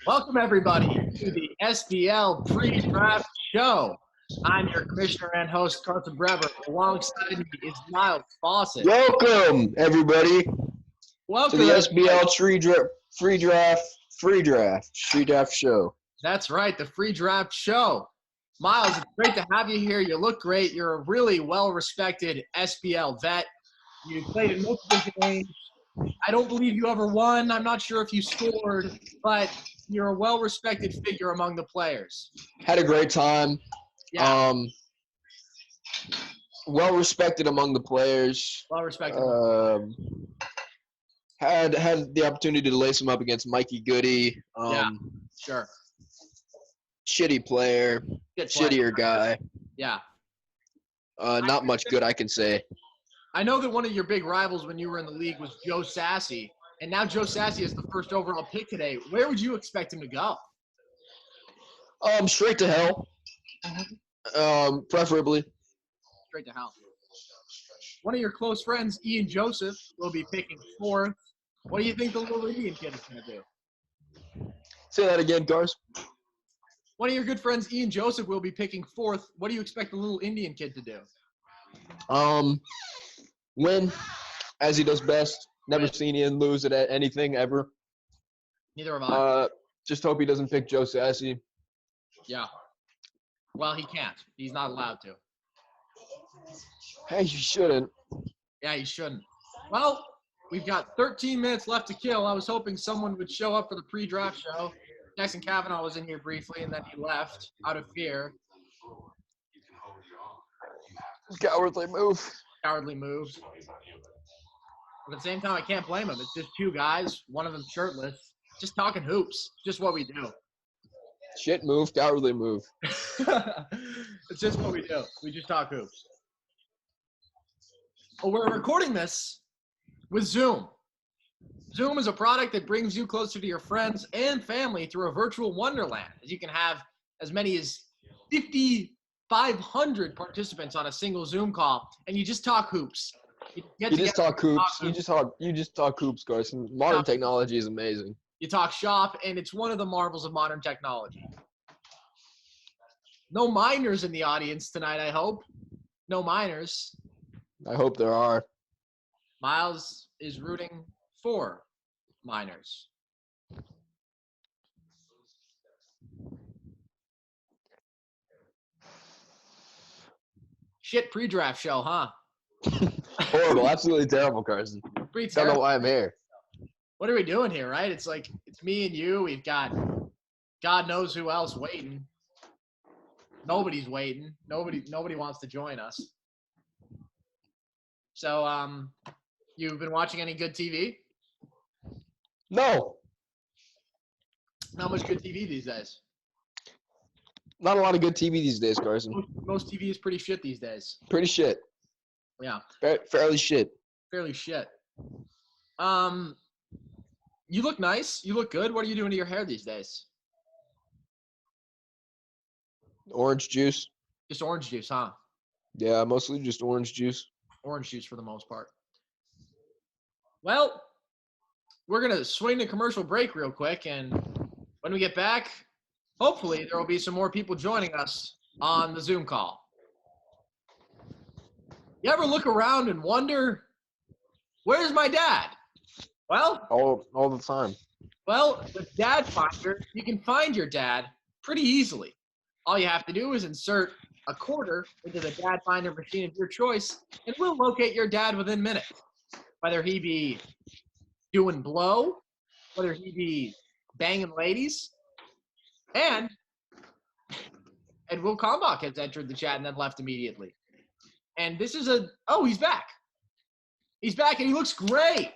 Welcome, everybody, to the SBL pre-draft show. I'm your commissioner and host, Carson Brever. Alongside me is Miles Fawcett. Welcome, everybody, Welcome to the everybody. SBL free draft show. That's right, the free draft show. Miles, it's great to have you here. You look great. You're a really well-respected SBL vet. You played in multiple games. I don't believe you ever won. I'm not sure if you scored, but you're a well-respected figure among the players. Had a great time. Yeah. Well respected among the players. Well-respected. Had the opportunity to lace him up against Mikey Goody. Yeah, sure. Shitty player, shittier guy. Yeah. Not much good I can say. I know that one of your big rivals when you were in the league was Joe Sassy, and now Joe Sassy is the first overall pick today. Where would you expect him to go? Straight to hell. Preferably. Straight to hell. One of your close friends, Ian Joseph, will be picking fourth. What do you think the little Indian kid is going to do? Say that again, Gars. One of your good friends, Ian Joseph, will be picking fourth. What do you expect the little Indian kid to do? Win, as he does best. Never seen Ian lose at anything ever. Neither have I. Just hope he doesn't pick Joe Sassy. Yeah. Well, he can't. He's not allowed to. Hey, you shouldn't. Yeah, he shouldn't. Well, we've got 13 minutes left to kill. I was hoping someone would show up for the pre-draft show. Jackson Kavanaugh was in here briefly, and then he left out of fear. Cowardly move. Cowardly moves. But at the same time, I can't blame him. It's just two guys, one of them shirtless, just talking hoops. Just what we do. Shit move, cowardly move. It's just what we do. We just talk hoops. Oh, we're recording this with Zoom. Zoom is a product that brings you closer to your friends and family through a virtual wonderland. As you can have as many as 5,500 participants on a single Zoom call, and you just talk hoops. You just talk hoops. You just talk hoops, Carson. Modern technology is amazing. You talk shop, and it's one of the marvels of modern technology. No minors in the audience tonight, I hope. No minors. I hope there are. Miles is rooting for minors. Shit pre-draft show, huh? Horrible. Absolutely terrible, Carson. Pretty Don't know why I'm here. What are we doing here, right? It's like, it's me and you. We've got God knows who else waiting. Nobody's waiting. Nobody wants to join us. So, you've been watching any good TV? No. Not much good TV these days. Not a lot of good TV these days, Carson. Most TV is pretty shit these days. Pretty shit. Yeah. Fairly shit. Fairly shit. You look nice. You look good. What are you doing to your hair these days? Orange juice. Just orange juice, huh? Yeah, mostly just orange juice. Orange juice for the most part. Well, we're going to swing to commercial break real quick, and when we get back, hopefully there will be some more people joining us on the Zoom call. You ever look around and wonder, where's my dad? Well, all the time. Well, with Dad Finder, you can find your dad pretty easily. All you have to do is insert a quarter into the Dad Finder machine of your choice, and we'll locate your dad within minutes. Whether he be doing blow, whether he be banging ladies, and Will Kalmbach has entered the chat and then left immediately. And this is he's back. He's back, and he looks great.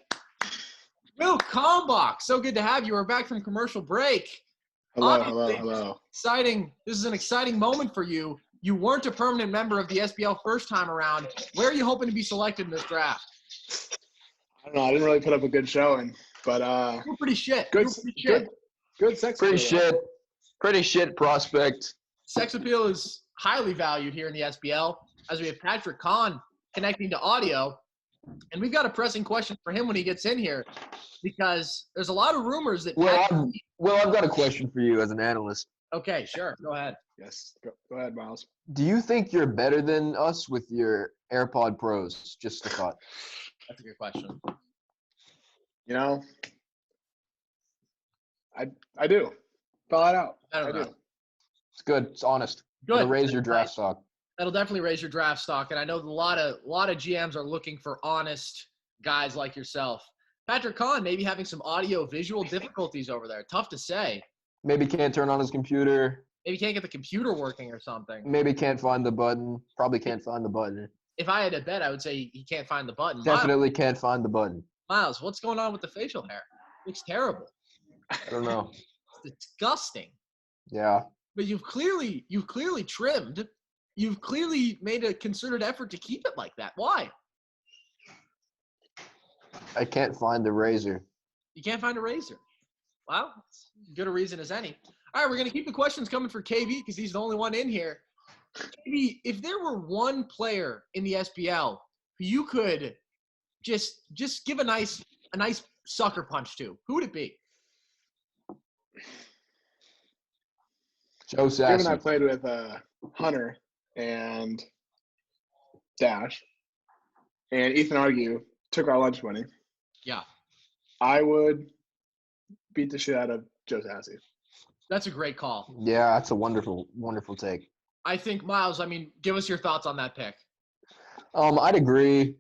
Will Kalmbach, so good to have you. We're back from commercial break. Hello. Exciting. This is an exciting moment for you. You weren't a permanent member of the SBL first time around. Where are you hoping to be selected in this draft? I don't know. I didn't really put up a good showing, but you're pretty shit. Good sex. Pretty shit prospect. Sex appeal is highly valued here in the SBL, as we have Patrick Kahn connecting to audio. And we've got a pressing question for him when he gets in here because there's a lot of rumors that I've got a question for you as an analyst. Okay, sure. Go ahead. Yes. Go ahead, Miles. Do you think you're better than us with your AirPod Pros? Just a thought. That's a good question. You know, I do. Fill it out. I do. It's good. It's honest. Good. It'll raise your draft stock. That'll definitely raise your draft stock. And I know a lot of GMs are looking for honest guys like yourself. Patrick Kahn maybe having some audio visual difficulties over there. Tough to say. Maybe can't turn on his computer. Maybe can't get the computer working or something. Maybe can't find the button. Probably can't find the button. If I had to bet, I would say he can't find the button. Definitely can't find the button. Miles, what's going on with the facial hair? Looks terrible. I don't know. It's disgusting. Yeah. But you've clearly trimmed. You've clearly made a concerted effort to keep it like that. Why? I can't find the razor. You can't find a razor. Well, it's as good a reason as any. All right, we're going to keep the questions coming for KB because he's the only one in here. KB, if there were one player in the SBL who you could just give a nice sucker punch to, who would it be? Joe Sassy. Given I played with Hunter and Dash, and Ethan Argue took our lunch money. Yeah. I would beat the shit out of Joe Sassy. That's a great call. Yeah, that's a wonderful, wonderful take. I think, Miles, give us your thoughts on that pick. I'd agree.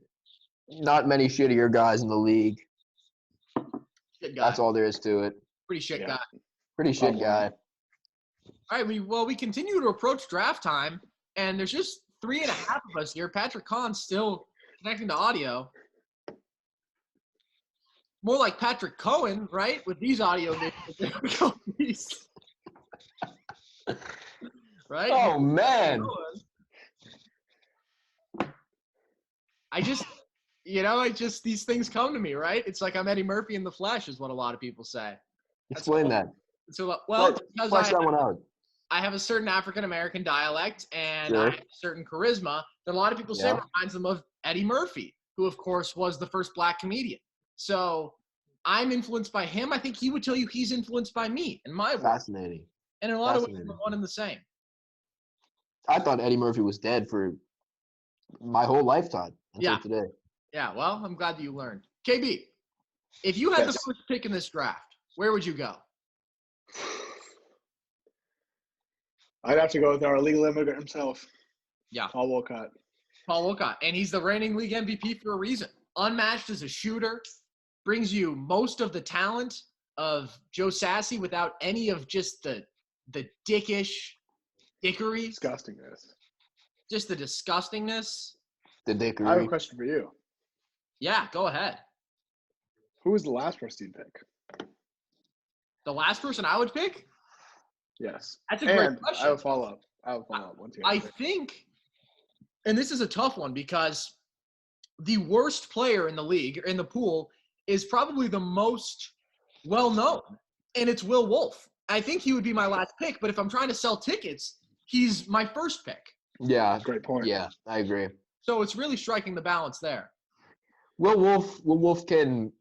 Not many shittier guys in the league. Shit guy. That's all there is to it. Pretty shit guy. Pretty shit guy. All right, we continue to approach draft time, and there's just 3.5 of us here. Patrick Kahn's still connecting to audio. More like Patrick Cohen, right? With these audio videos. Right? Oh, man. These things come to me, right? It's like I'm Eddie Murphy in the flesh is what a lot of people say. Explain that. So, well, flesh that one out. I have a certain African-American dialect and Sure. I have a certain charisma that a lot of people say reminds them of Eddie Murphy, who, of course, was the first black comedian. So I'm influenced by him. I think he would tell you he's influenced by me and my work. Fascinating. And in a lot of ways, we're one and the same. I thought Eddie Murphy was dead for my whole lifetime until today. Yeah, well, I'm glad that you learned. KB, if you had the first pick in this draft, where would you go? I'd have to go with our legal immigrant himself. Yeah. Paul Wolcott. Paul Wolcott. And he's the reigning league MVP for a reason. Unmatched as a shooter, brings you most of the talent of Joe Sassy without any of just the dickery. Disgustingness. Just the disgustingness. The dickery. I have a question for you. Yeah, go ahead. Who was the last person you'd pick? The last person I would pick? Yes. That's a great question. I have a follow-up. I think, and this is a tough one because the worst player in the league, in the pool, is probably the most well-known, and it's Will Wolf. I think he would be my last pick, but if I'm trying to sell tickets, he's my first pick. Yeah. Great point. Yeah, I agree. So it's really striking the balance there. Will Wolf can,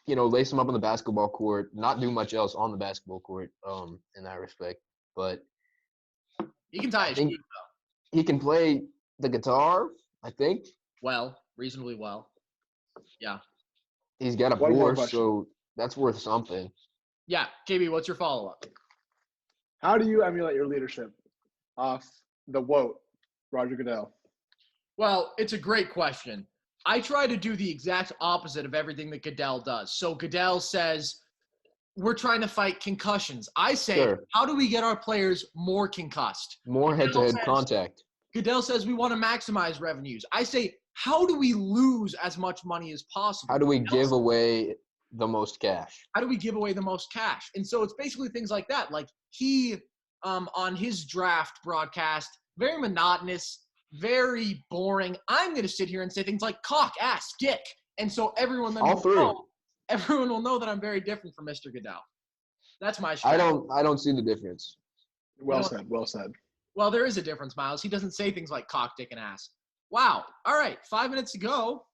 lace him up on the basketball court, not do much else on the basketball court, in that respect. But he can tie his shoes, though. He can play the guitar, I think. Well, reasonably well. Yeah. He's got a Porsche, so that's worth something. Yeah. KB, what's your follow-up? How do you emulate your leadership off the WOT, Roger Goodell? Well, it's a great question. I try to do the exact opposite of everything that Goodell does. So Goodell says, we're trying to fight concussions. I say, How do we get our players more concussed? More head-to-head contact. Goodell says we want to maximize revenues. I say, how do we lose as much money as possible? How do we give away the most cash? How do we give away the most cash? And so it's basically things like that. Like he, on his draft broadcast, very monotonous, very boring. I'm going to sit here and say things like cock, ass, dick. And so everyone will know that I'm very different from Mr. Goodell. That's my strategy. I don't see the difference. Well said. Well, there is a difference, Miles. He doesn't say things like cock, dick, and ass. Wow. All right. 5 minutes to go.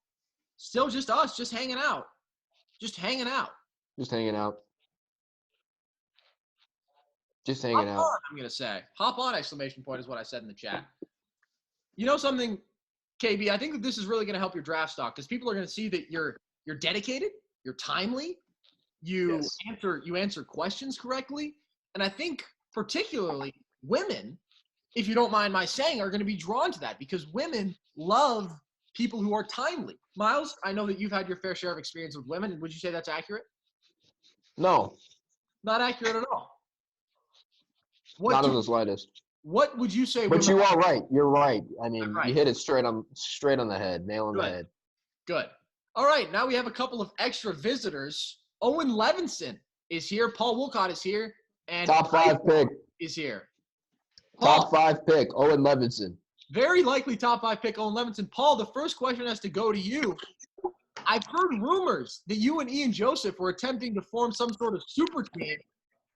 Still just us, just hanging out. Just hanging out. Just hanging out. Just Hop hanging out. on, I'm going to say. Hop on, exclamation point is what I said in the chat. You know something, KB? I think that this is really going to help your draft stock because people are going to see that you're dedicated, you're timely, you answer questions correctly, and I think particularly women, if you don't mind my saying, are going to be drawn to that because women love people who are timely. Miles, I know that you've had your fair share of experience with women. Would you say that's accurate? No, Not accurate at all. not in the slightest. What would you say? But you are right. You're right. I mean, Right. you hit it straight on the head, nail on the head. Good. All right, now we have a couple of extra visitors. Owen Levinson is here. Paul Wolcott is here. And Top 5 pick. is here. Paul, Top 5 pick, Owen Levinson. very likely top 5 pick, Owen Levinson. Paul, the first question has to go to you. I've heard rumors that you and Ian Joseph were attempting to form some sort of super team.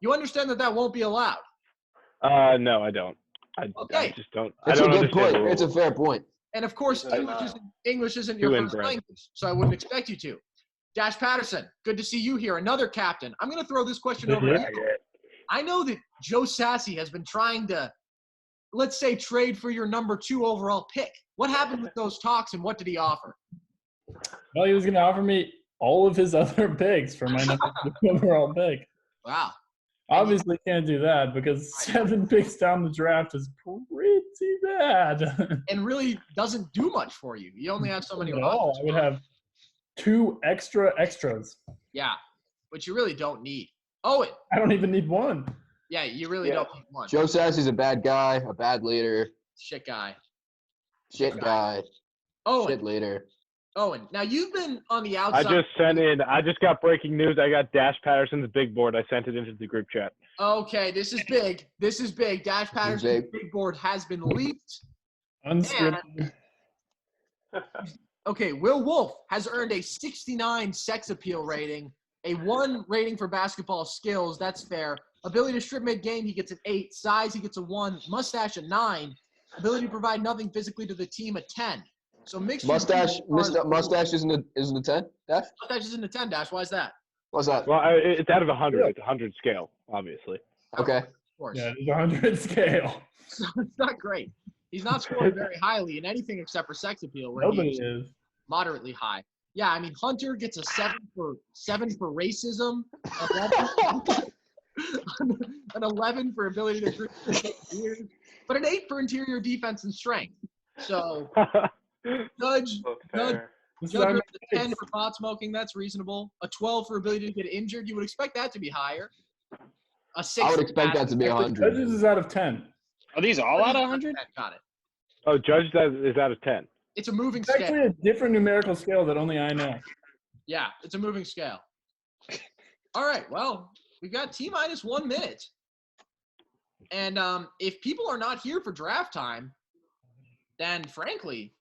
You understand that won't be allowed? No, I don't. I just don't. It's I don't a good understand point. the rules. It's a fair point. And of course, English isn't your Too first inbred. language, so I wouldn't expect you to. Dash Patterson, good to see you here. Another captain. I'm going to throw this question over to you. I know that Joe Sassy has been trying to, let's say, trade for your number 2 overall pick. What happened with those talks, and what did he offer? Well, he was going to offer me all of his other picks for my number 2 overall pick. Wow. Obviously can't do that because 7 picks down the draft is pretty bad. And really doesn't do much for you. You only have so many At all. I would have 2 extras. Yeah, but you really don't need. Owen. I don't even need 1. Yeah, you really don't need one. Joe Sassy's a bad guy, a bad leader. Shit guy. Shit guy. Owen. Shit leader. Owen, now you've been on the outside. I just got breaking news. I got Dash Patterson's big board. I sent it into the group chat. Okay, this is big. This is big. Dash Patterson's big board has been leaked. Unscripted. Okay, Will Wolf has earned a 69 sex appeal rating, a 1 rating for basketball skills. That's fair. Ability to strip mid-game, he gets an 8. Size, he gets a 1. Mustache, a 9. Ability to provide nothing physically to the team, a 10. So mixture. Mustache isn't a 10, Dash? Mustache isn't a 10, Dash. Why is that? What's that? Well, it's out of 100. It's a 100 scale, obviously. Okay. Of course. Yeah, it's 100 scale. So it's not great. He's not scoring very highly in anything except for sex appeal, where Nobody he's is. moderately high. Yeah, I mean, Hunter gets a 7 for racism, an 11 for ability to group years, but an 8 for interior defense and strength. So Judge This is Judge our a 10 for pot smoking, that's reasonable. A 12 for ability to get injured, you would expect that to be higher. A 6. I would expect that to be Judges 100. is out of 10. Are these all out of 100? Got it. Oh, Judge is out of 10. It's a moving It's actually scale. a different numerical scale that only I know. Yeah, it's a moving scale. All right, well, we've got T-minus 1 minute. And if people are not here for draft time, then frankly,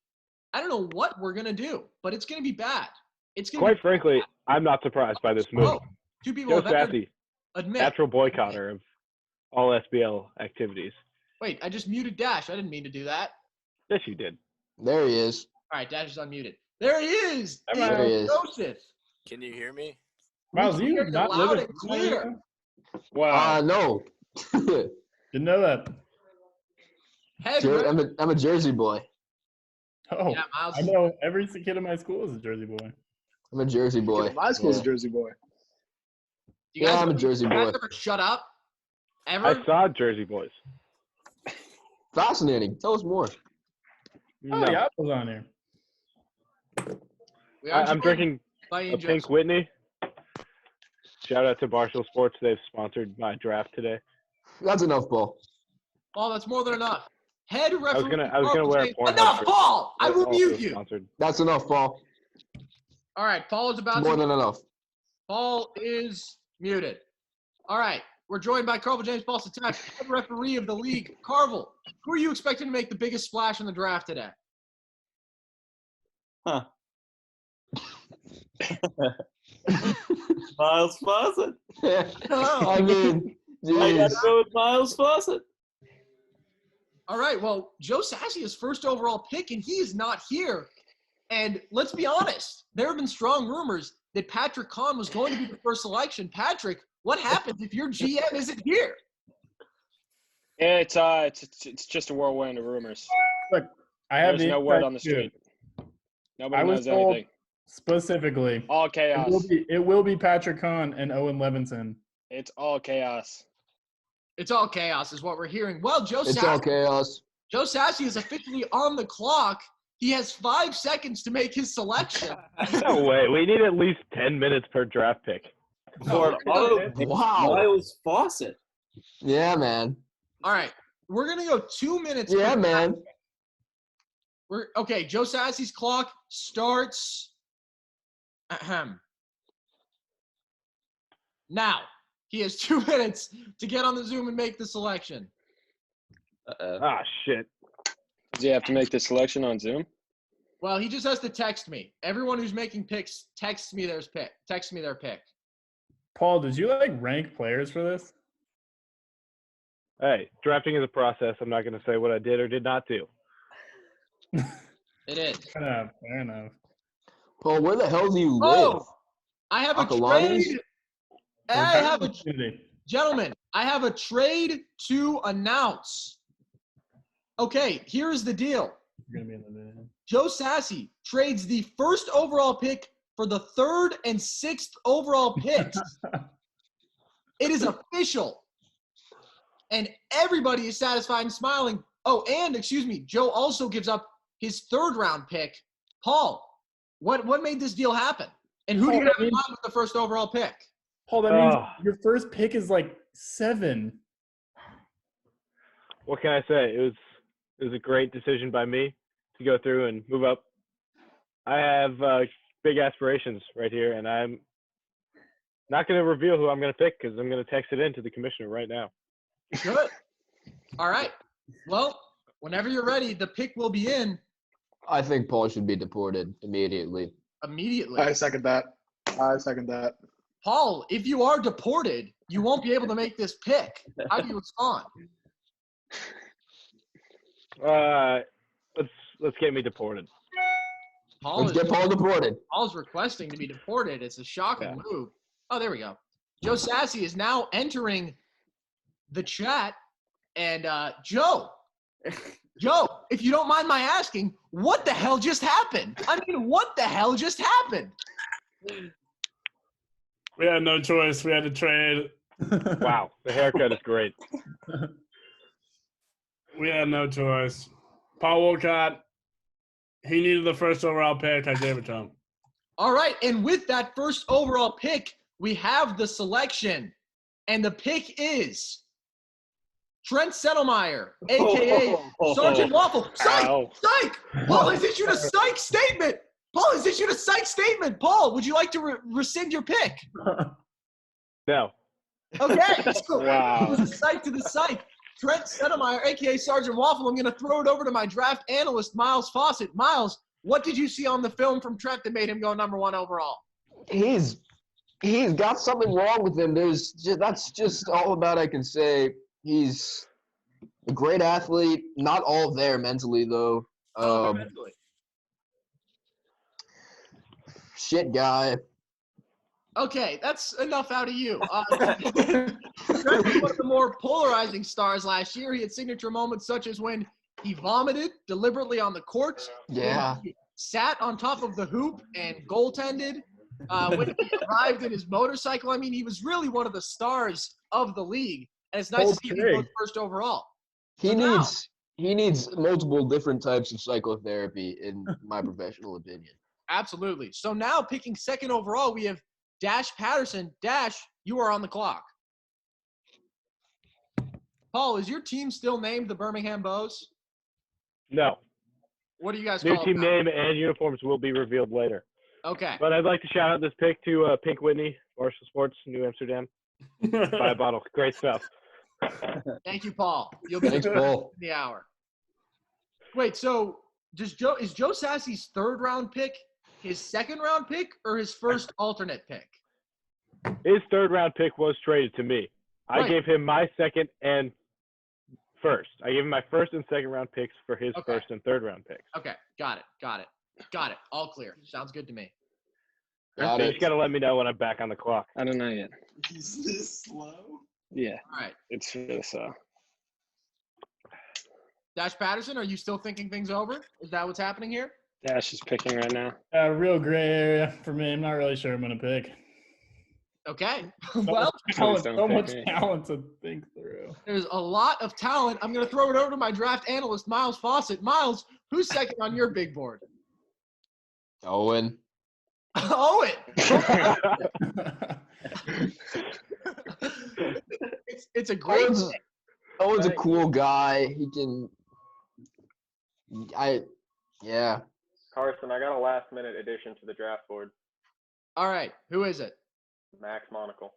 I don't know what we're going to do, but it's going to be bad. It's going Quite frankly, I'm not surprised by this move. Oh, 2 people Joe have Sassy, admit. natural boycotter of all SBL activities. Wait, I just muted Dash. I didn't mean to do that. Yes, you did. There he is. All right, Dash is unmuted. There he is. There he is. Joseph. Can you hear me? Miles, We you hear do you not loud live in and clear. Wow. No. Didn't know that. Head I'm a Jersey boy. Oh, Yeah, Miles. I know every kid in my school is a Jersey boy. I'm a Jersey boy. My school's Yeah. a Jersey boy. You guys Yeah, I'm a ever- Jersey you guys boy. ever shut up? Ever? I saw Jersey Boys. Fascinating. Tell us more. Oh, No. yeah, I was on here. We are I'm joined drinking by a Ian Pink Joseph. Whitney. Shout out to Barstool Sports. They've sponsored my draft today. That's enough, Paul. Paul, that's more than enough. Head referee. I was gonna Carl wear a James- Pornhub Enough, shirt. Paul! I They're will also mute you. Sponsored. That's enough, Paul. All right, Paul is about More to. than enough. Paul is muted. All right, we're joined by Carvel James Paul Satak, head referee of the league. Carvel, who are you expecting to make the biggest splash in the draft today? Miles Fawcett. I I mean, gotta jeez. go with Miles Fawcett. All right. Well, Joe Sassy is first overall pick, and he is not here. And let's be honest, there have been strong rumors that Patrick Kahn was going to be the first selection. Patrick, what happens if your GM isn't here? It's just a whirlwind of rumors. Look, I have There's the no word inside on the scoop. street. Nobody I was knows told anything. specifically All chaos. it will be Patrick Kahn and Owen Levinson. It's all chaos. It's all chaos, is what we're hearing. Well, It's all chaos. Joe Sassy is officially on the clock. He has 5 seconds to make his selection. No way. We need at least 10 minutes per draft pick. For an auto Wow. Miles Fawcett. Yeah, man. All right. We're going to go 2 minutes. Yeah, per man. Okay, Joe Sassy's clock starts now. He has 2 minutes to get on the Zoom and make the selection. Ah, shit. Does he have to make the selection on Zoom? Well, he just has to text me. Everyone who's making picks, text me their pick. Text me their pick. Paul, did you rank players for this? Hey, drafting is a process. I'm not going to say what I did or did not do. It is. Fair enough. Paul, where the hell do you live? Oh, I have a Akalani's? trade. I have a Opportunity. gentlemen. I have a trade to announce. Okay, here's the deal. You're gonna be in the minute. Joe Sassy trades the first overall pick for the 3rd and 6th overall picks. It is official. And everybody is satisfied and smiling. Oh, and excuse me, Joe also gives up his 3rd round pick. Paul, what made this deal happen? And who do you have in mind with the first overall pick? Paul, that means Oh. your first pick is 7. What can I say? It was a great decision by me to go through and move up. I have big aspirations right here, and I'm not going to reveal who I'm going to pick because I'm going to text it in to the commissioner right now. Good. All right. Well, whenever you're ready, the pick will be in I think Paul should be deported immediately. immediately. I second that. Paul, if you are deported, you won't be able to make this pick. How do you respond? Let's get me deported. Paul Let's get Paul deported. Paul's requesting to be deported. It's a shocking move. Oh, there we go. Joe Sassy is now entering the chat. And Joe, if you don't mind my asking, what the hell just happened? I mean, what the hell just happened? We had no choice. We had to trade. Wow, the haircut is great. We had no choice. Paul Wolcott, he needed the first overall pick. I gave it to him. All right, and with that first overall pick, we have the selection. And the pick is Trent Settlemeyer, a.k.a. Sergeant Waffle. Psych! Ow. Psych! Paul has issued a psych statement. Paul, would you like to rescind your pick? No. Okay. So Wow. it was a psych to the psych. Trent Settlemeyer, a.k.a. Sergeant Waffle. I'm going to throw it over to my draft analyst, Miles Fawcett. Miles, what did you see on the film from Trent that made him go number 1 overall? He's got something wrong with him. That's just all about I can say. He's a great athlete, not all there mentally though. Shit guy. Okay, that's enough out of you. Trent was one of the more polarizing stars last year. He had signature moments such as when he vomited deliberately on the court. Yeah. When he sat on top of the hoop and goaltended. When he arrived in his motorcycle. I mean, he was really one of the stars of the league. And it's nice to see him go first overall. He needs multiple different types of psychotherapy, in my professional opinion. Absolutely. So now picking 2nd overall, we have Dash Patterson. Dash, you are on the clock. Paul, is your team still named the Birmingham Bows? No. What do you guys New call team it? name and uniforms will be revealed later. Okay. But I'd like to shout out this pick to Pink Whitney, Marshall Sports, New Amsterdam. Buy a bottle. Great stuff. Thank you, Paul. You'll be Thanks, Paul. in the hour. Wait, so is Joe Sassy's 3rd round pick his 2nd round pick or his first alternate pick? His 3rd round pick was traded to me. I Right. gave him my 2nd and first. I gave him my first and second round picks for his Okay. first and third round picks. Okay, got it. All clear. Sounds good to me. Got You it. just gotta let me know when I'm back on the clock. I don't know yet. He's this slow. Yeah, All right. it's really so. Dash Patterson, are you still thinking things over? Is that what's happening here? Dash is picking right now. Real gray area for me. I'm not really sure I'm gonna pick. Okay. So Well, Please don't so pick much me. talent to think through. there's a lot of talent. I'm going to throw it over to my draft analyst, Miles Fawcett. Miles, who's second on your big board? Owen. Owen. It's a great Owen's, pick. Owen's a Right. cool guy. He can. Yeah. Carson, I got a last minute addition to the draft board. All right. Who is it? Max Monacle.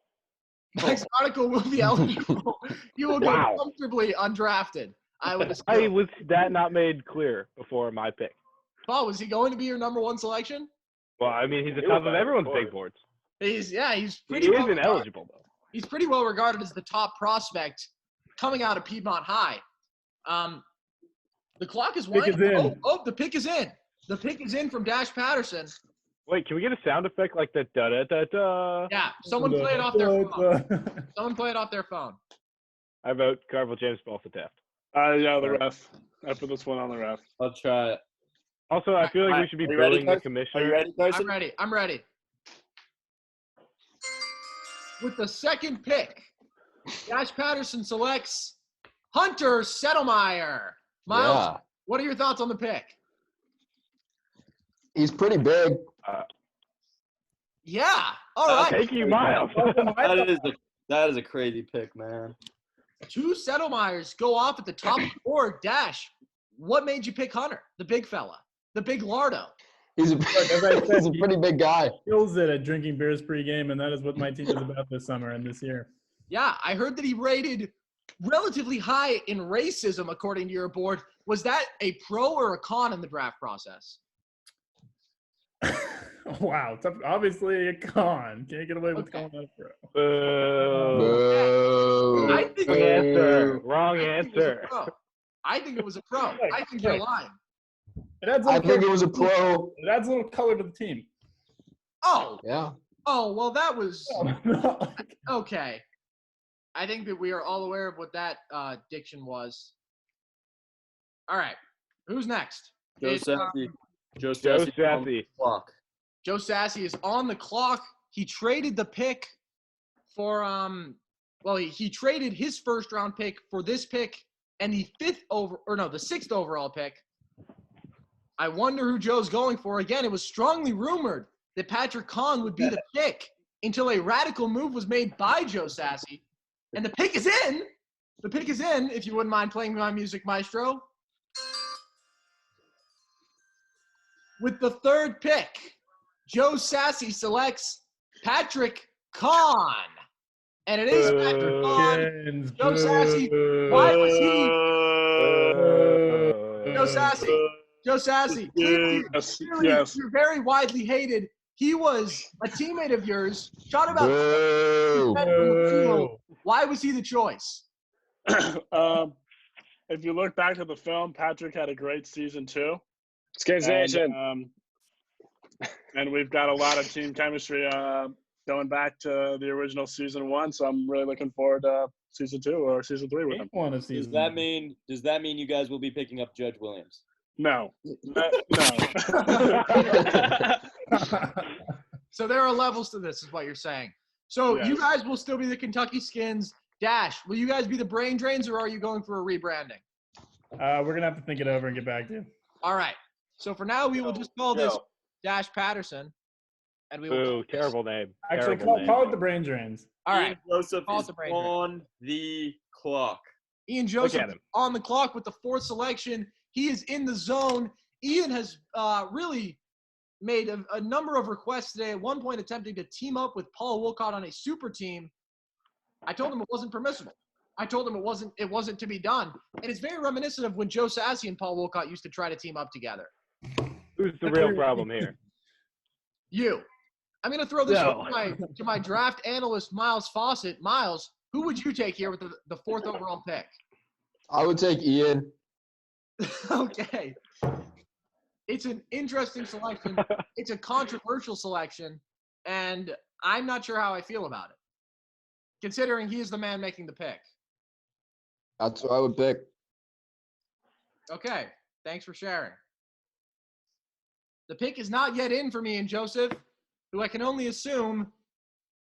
Max Monaco will be eligible. You will go Wow. comfortably undrafted. I would I assume. was that not made clear before my pick. Paul, was he going to be your number one selection? Well, I mean, he's the top of everyone's big boards. He's He pretty well isn't regarded. eligible though. He's pretty well regarded as the top prospect coming out of Piedmont High. The clock is Pick is winding. in. Oh, the pick is in. The pick is in from Dash Patterson. Wait, can we get a sound effect like the da da da da? Yeah, someone play it off their phone. Someone play it off their phone. I vote Carvel James Balsa Taft. Yeah, the ref. I put this one on the ref. I'll try it. Also, I feel like we Alright, should be are you ready, billing the Carson? Are commissioner. you ready, Carson? I'm ready. With the second pick, Dash Patterson selects Hunter Settlemeyer. Miles, Yeah. what are your thoughts on the pick? He's pretty big. Yeah. All right. Thank you, Miles. That is a crazy pick, man. Two Settlemeyers go off at the top of the board. Dash, what made you pick Hunter, the big fella, the big Lardo? He's a, as I said, he's a pretty big guy. Kills it at drinking beers pregame, and that is what my team is about this summer and this year. Yeah, I heard that he rated relatively high in racism, according to your board. Was that a pro or a con in the draft process? Wow, it's obviously a con. Can't get away with Okay. calling that a pro. Boo. Boo. I think Wrong answer. Wrong I think it was a answer. pro. I think it was a pro. I think you're lying. It adds a I little think it color- was a pro. It adds a little color to the team. Oh, Yeah. well, that was No. okay. I think that we are all aware of what that diction was. All right, who's next? Joe It's, Sassy. Joe Joe Sassy. on the Sassy. clock. Joe Sassy is on the clock. He traded the pick for he traded his first round pick for this pick and the sixth overall pick. I wonder who Joe's going for. Again, it was strongly rumored that Patrick Kahn would be the pick until a radical move was made by Joe Sassy. And the pick is in. The pick is in, if you wouldn't mind playing my music, Maestro. With the third pick, Joe Sassy selects Patrick Kahn. And it is Patrick Kahn. Kins, Joe boo. Sassy, why was he? Boo. Joe Sassy. Joe Sassy. Clearly, Yes. you're very widely hated. He was a teammate of yours. Shot about Boo. 10 from the field. Why was he the choice? If you look back to the film, Patrick had a great season too. Skins And, Nation. and we've got a lot of team chemistry going back to the original season 1. So I'm really looking forward to season 2 or season 3 with him. Ain't one of Does season that one. mean you guys will be picking up Judge Williams? No. No. So there are levels to this, is what you're saying. So Yes. you guys will still be the Kentucky Skins. Dash, will you guys be the brain drains, or are you going for a rebranding? We're gonna have to think it over and get back to you. All right. So for now, we will just call this Dash Patterson, and we will. Boo. Terrible name. Actually, Terrible name. call it the brain drains. All right. Ian Joseph Call it is the brain drain. on the clock. Ian Look Joseph at him. on the clock with the fourth selection. He is in the zone. Ian has really made a number of requests today. At one point, attempting to team up with Paul Wolcott on a super team. I told him it wasn't permissible. I told him it wasn't to be done. And it's very reminiscent of when Joe Sassy and Paul Wolcott used to try to team up together. Who's the real problem here? You. I'm going to throw this No. over to my draft analyst, Miles Fawcett. Miles, who would you take here with the fourth overall pick? I would take Ian. Okay. It's an interesting selection. It's a controversial selection, and I'm not sure how I feel about it, considering he is the man making the pick. That's what I would pick. Okay, thanks for sharing. The pick is not yet in for me and Joseph, who I can only assume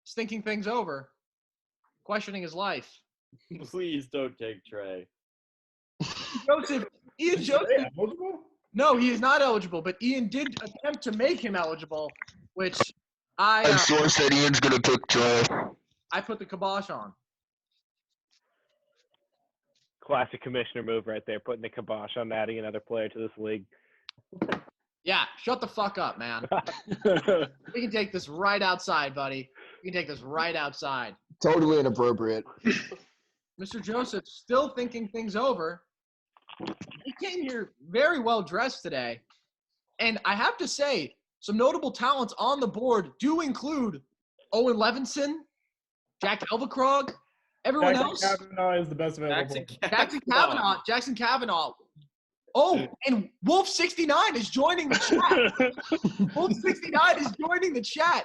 is thinking things over, questioning his life. Please don't take Trey. Ian Joseph. Hey, eligible? No, he is not eligible, but Ian did attempt to make him eligible, which source said Ian's gonna pick Trey. I put the kibosh on. Classic commissioner move right there, putting the kibosh on adding another player to this league. Yeah, shut the fuck up, man. We can take this right outside, buddy. We can take this right outside. Totally inappropriate. Mr. Joseph still thinking things over. He came here very well dressed today. And I have to say, some notable talents on the board do include Owen Levinson, Jack Elvacrog, everyone else. Jackson Kavanaugh is the best available. Jackson Kavanaugh. Oh, and Wolf69 is joining the chat. Wolf69 is joining the chat.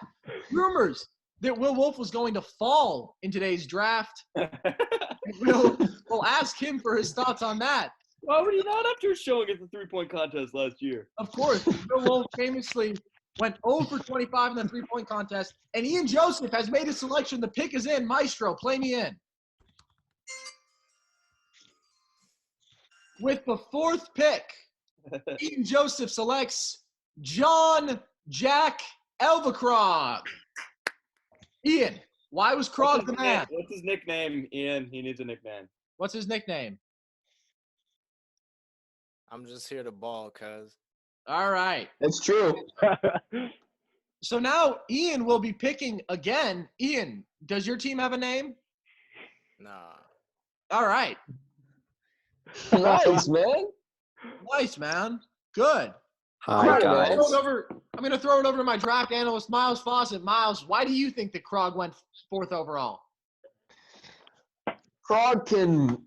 Rumors that Will Wolf was going to fall in today's draft. We'll ask him for his thoughts on that. Why were you not after showing at the 3-point contest last year? Of course, Will Wolf famously went 0 for 25 in the 3-point contest. And Ian Joseph has made a selection. The pick is in. Maestro, play me in. With the 4th pick, Ian Joseph selects John Jack Elvacrog. Ian, why was Krog the man? What's his nickname, Ian? He needs a nickname. What's his nickname? I'm just here to ball, cuz. All right. It's true. So now Ian will be picking again. Ian, does your team have a name? Nah. All right. Nice, man. Nice, man. Good. Hi, I'm guys. going to throw it over to my draft analyst, Miles Fawcett. Miles, why do you think that Krog went 4th overall? Krog can.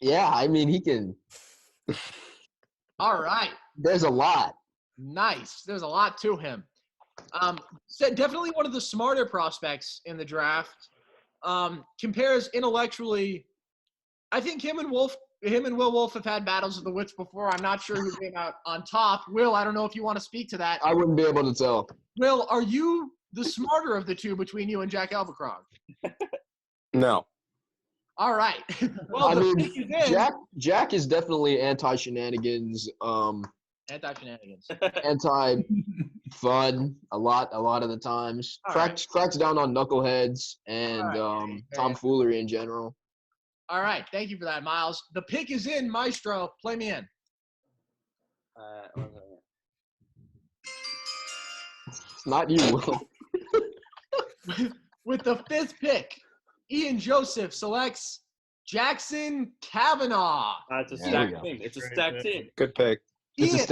Yeah, I mean, he can. All right. There's a lot. Nice. There's a lot to him. Definitely one of the smarter prospects in the draft. Compares intellectually. I think him and Will Wolf have had battles of the wits before. I'm not sure who came out on top. Will, I don't know if you want to speak to that. I wouldn't be able to tell. Will, are you the smarter of the two between you and Jack Elvacrog? No. All right. Well, I the mean, pick is in. Jack is definitely anti-shenanigans, Anti-shenanigans. anti-fun a lot of the times. All Cracks down on knuckleheads and right. tomfoolery in general. All right. Thank you for that, Miles. The pick is in, Maestro. Play me in. It's not you, Will. With the 5th pick, Ian Joseph selects Jackson Kavanaugh. It's a There stacked we go. team. It's a stacked team. Good pick. It's a Ian,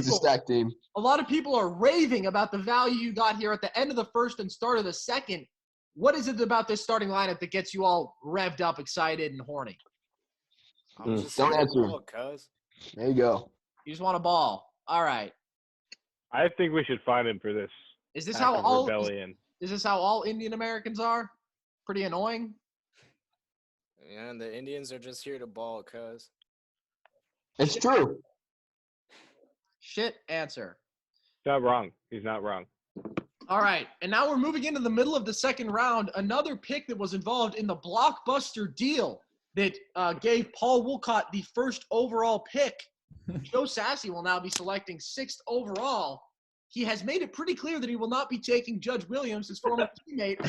stacked team. A lot of people are raving about the value you got here at the end of the 1st and start of the 2nd. What is it about this starting lineup that gets you all revved up, excited, and horny? I'm just Don't here to answer. ball, cuz. There you go. You just want a ball. All right. I think we should find him for this. Is this act how of all rebellion. is this how all Indian Americans are? Pretty annoying. Yeah, and the Indians are just here to ball, cuz. It's true. Shit answer. Not wrong. He's not wrong. All right, and now we're moving into the middle of the 2nd round. Another pick that was involved in the blockbuster deal that gave Paul Wolcott the 1st overall pick. Joe Sassy will now be selecting 6th overall. He has made it pretty clear that he will not be taking Judge Williams, his former teammate.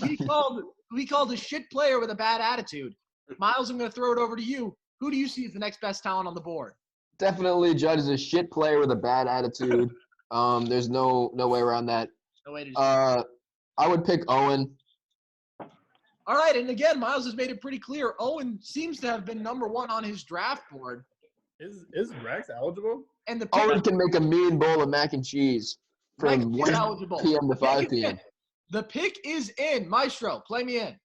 He called a shit player with a bad attitude. Miles, I'm going to throw it over to you. Who do you see as the next best talent on the board? Definitely Judge is a shit player with a bad attitude. There's no way around that. No way to I would pick Owen. All right, and again, Miles has made it pretty clear. Owen seems to have been number 1 on his draft board. Is Rex eligible? And the pick Owen can make a mean bowl of mac and cheese Rex from is 1 eligible. p.m. to The pick 5 is p.m. in. The pick is in. Maestro, play me in.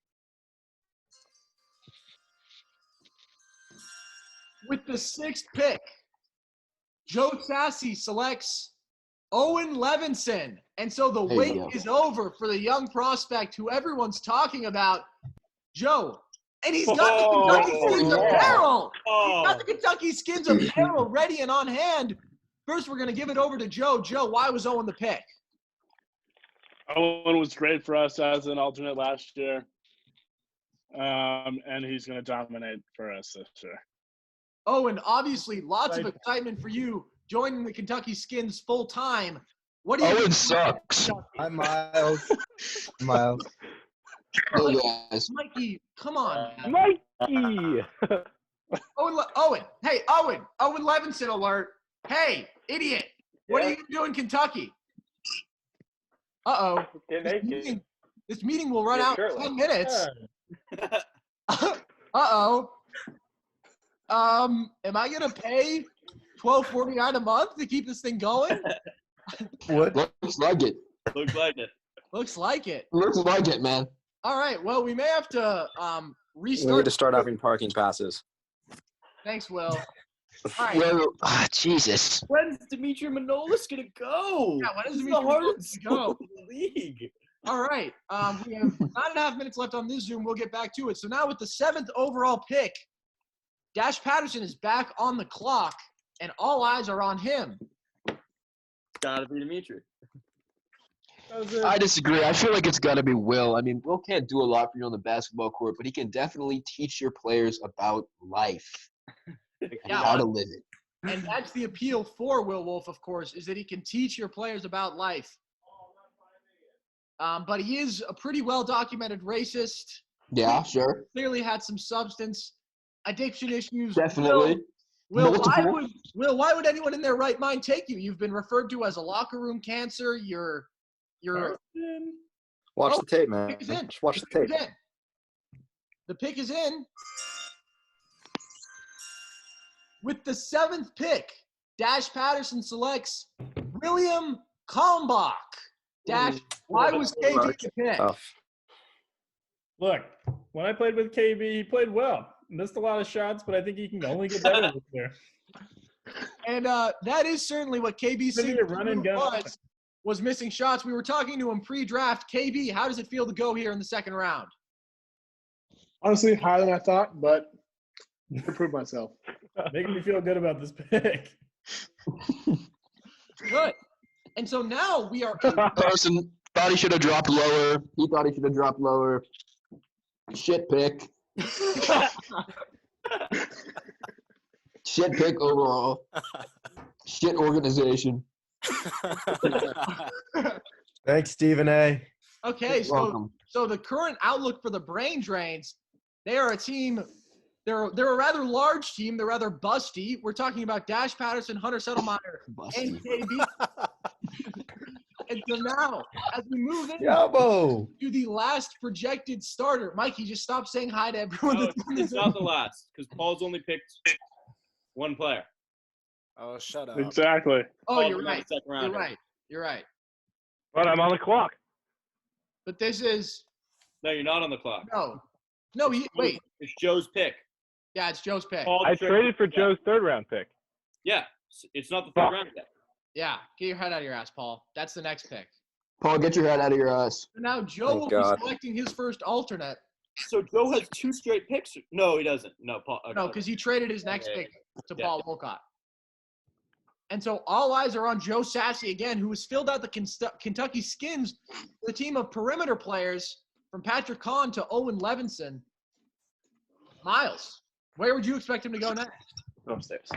With the 6th pick, Joe Sassy selects Owen Levinson. And so the There you wait go. is over for the young prospect who everyone's talking about, Joe. And he's got the Kentucky Skins apparel. He's got the Kentucky Skins apparel ready and on hand. First, we're going to give it over to Joe. Joe, why was Owen the pick? Owen was great for us as an alternate last year. And he's going to dominate for us this year. Owen, obviously, lots of excitement for you joining the Kentucky Skins full time. What do you Owen sucks. Hi, Miles. Miles. Hey, guys. Mikey, come on. man. Mikey. Owen. Hey, Owen. Owen Levinson alert. Hey, idiot. What are you doing in Kentucky? Uh-oh. This meeting will run out in 10 minutes. Uh-oh. Am I going to pay $12.49 a month to keep this thing going? What? Looks like it. Looks like it. Looks like it. Looks like it, man. All right. Well, we may have to We restart. need to start having parking passes. Thanks, Will. All right. Well, Jesus. When's Dimitri Manolis gonna go? Yeah, when is This is Dimitri the Manolis hardest gonna go? go in the league. All right. We have 9.5 minutes left on this Zoom. We'll get back to it. So now with the 7th overall pick, Dash Patterson is back on the clock, and all eyes are on him. Gotta be Dimitri. I disagree. I feel like it's got to be Will. I mean, Will can't do a lot for you on the basketball court, but he can definitely teach your players about life and Yeah. how to live it. And that's the appeal for Will Wolf, of course, is that he can teach your players about life. But he is a pretty well-documented racist. Yeah, sure. Clearly had some substance addiction issues. Definitely. Will, Multiple. why would anyone in their right mind take you? You've been referred to as a locker room cancer. You're Watch Oh, the tape, man. pick is in. Just watch the pick tape. is in. The pick is in. With the 7th pick, Dash Patterson selects William Kalmbach. Dash, why was KB the pick? Tough. Look, when I played with KB, he played well. Missed a lot of shots, but I think he can only get better this year. And that is certainly what KB's Maybe a run and gun. was missing shots. We were talking to him pre-draft. KB, how does it feel to go here in the 2nd round? Honestly, higher than I thought, but to prove myself. Making me feel good about this pick. Good. And so now we are Person thought he should have dropped lower. He thought he should have dropped lower. Shit pick. Shit pick overall. Shit organization. Thanks, Stephen A. okay. You're welcome. So the current outlook for the Brain Drains, they are a team. They're a rather large team. They're rather busty. We're talking about Dash Patterson, Hunter Settlemeyer, and Busty. KB. And so now, as we move in Yabo. to the last projected starter, Mikey, just stop saying hi to everyone. No, that's on this it's not the last because Paul's only picked one player. Oh, shut up. Exactly. Oh, Paul's you're not right. the second You're rounder. right. You're right. But I'm on the clock. But this is No, you're not on the clock. no. Wait. It's Joe's pick. Yeah, it's Joe's pick. Paul I tricked traded for you. Joe's 3rd round pick. Yeah, it's not the 3rd round yet. Yeah, get your head out of your ass, Paul. That's the next pick. Paul, get your head out of your ass. So now Joe Thank will God. be selecting his first alternate. So Joe has 2 straight picks. No, he doesn't. No, Paul. No, because he traded his next Yeah, pick to yeah. Paul Wolcott. And so all eyes are on Joe Sassy again, who has filled out the Kentucky Skins with a team of perimeter players from Patrick Kahn to Owen Levinson. Miles, where would you expect him to go next? Upstairs.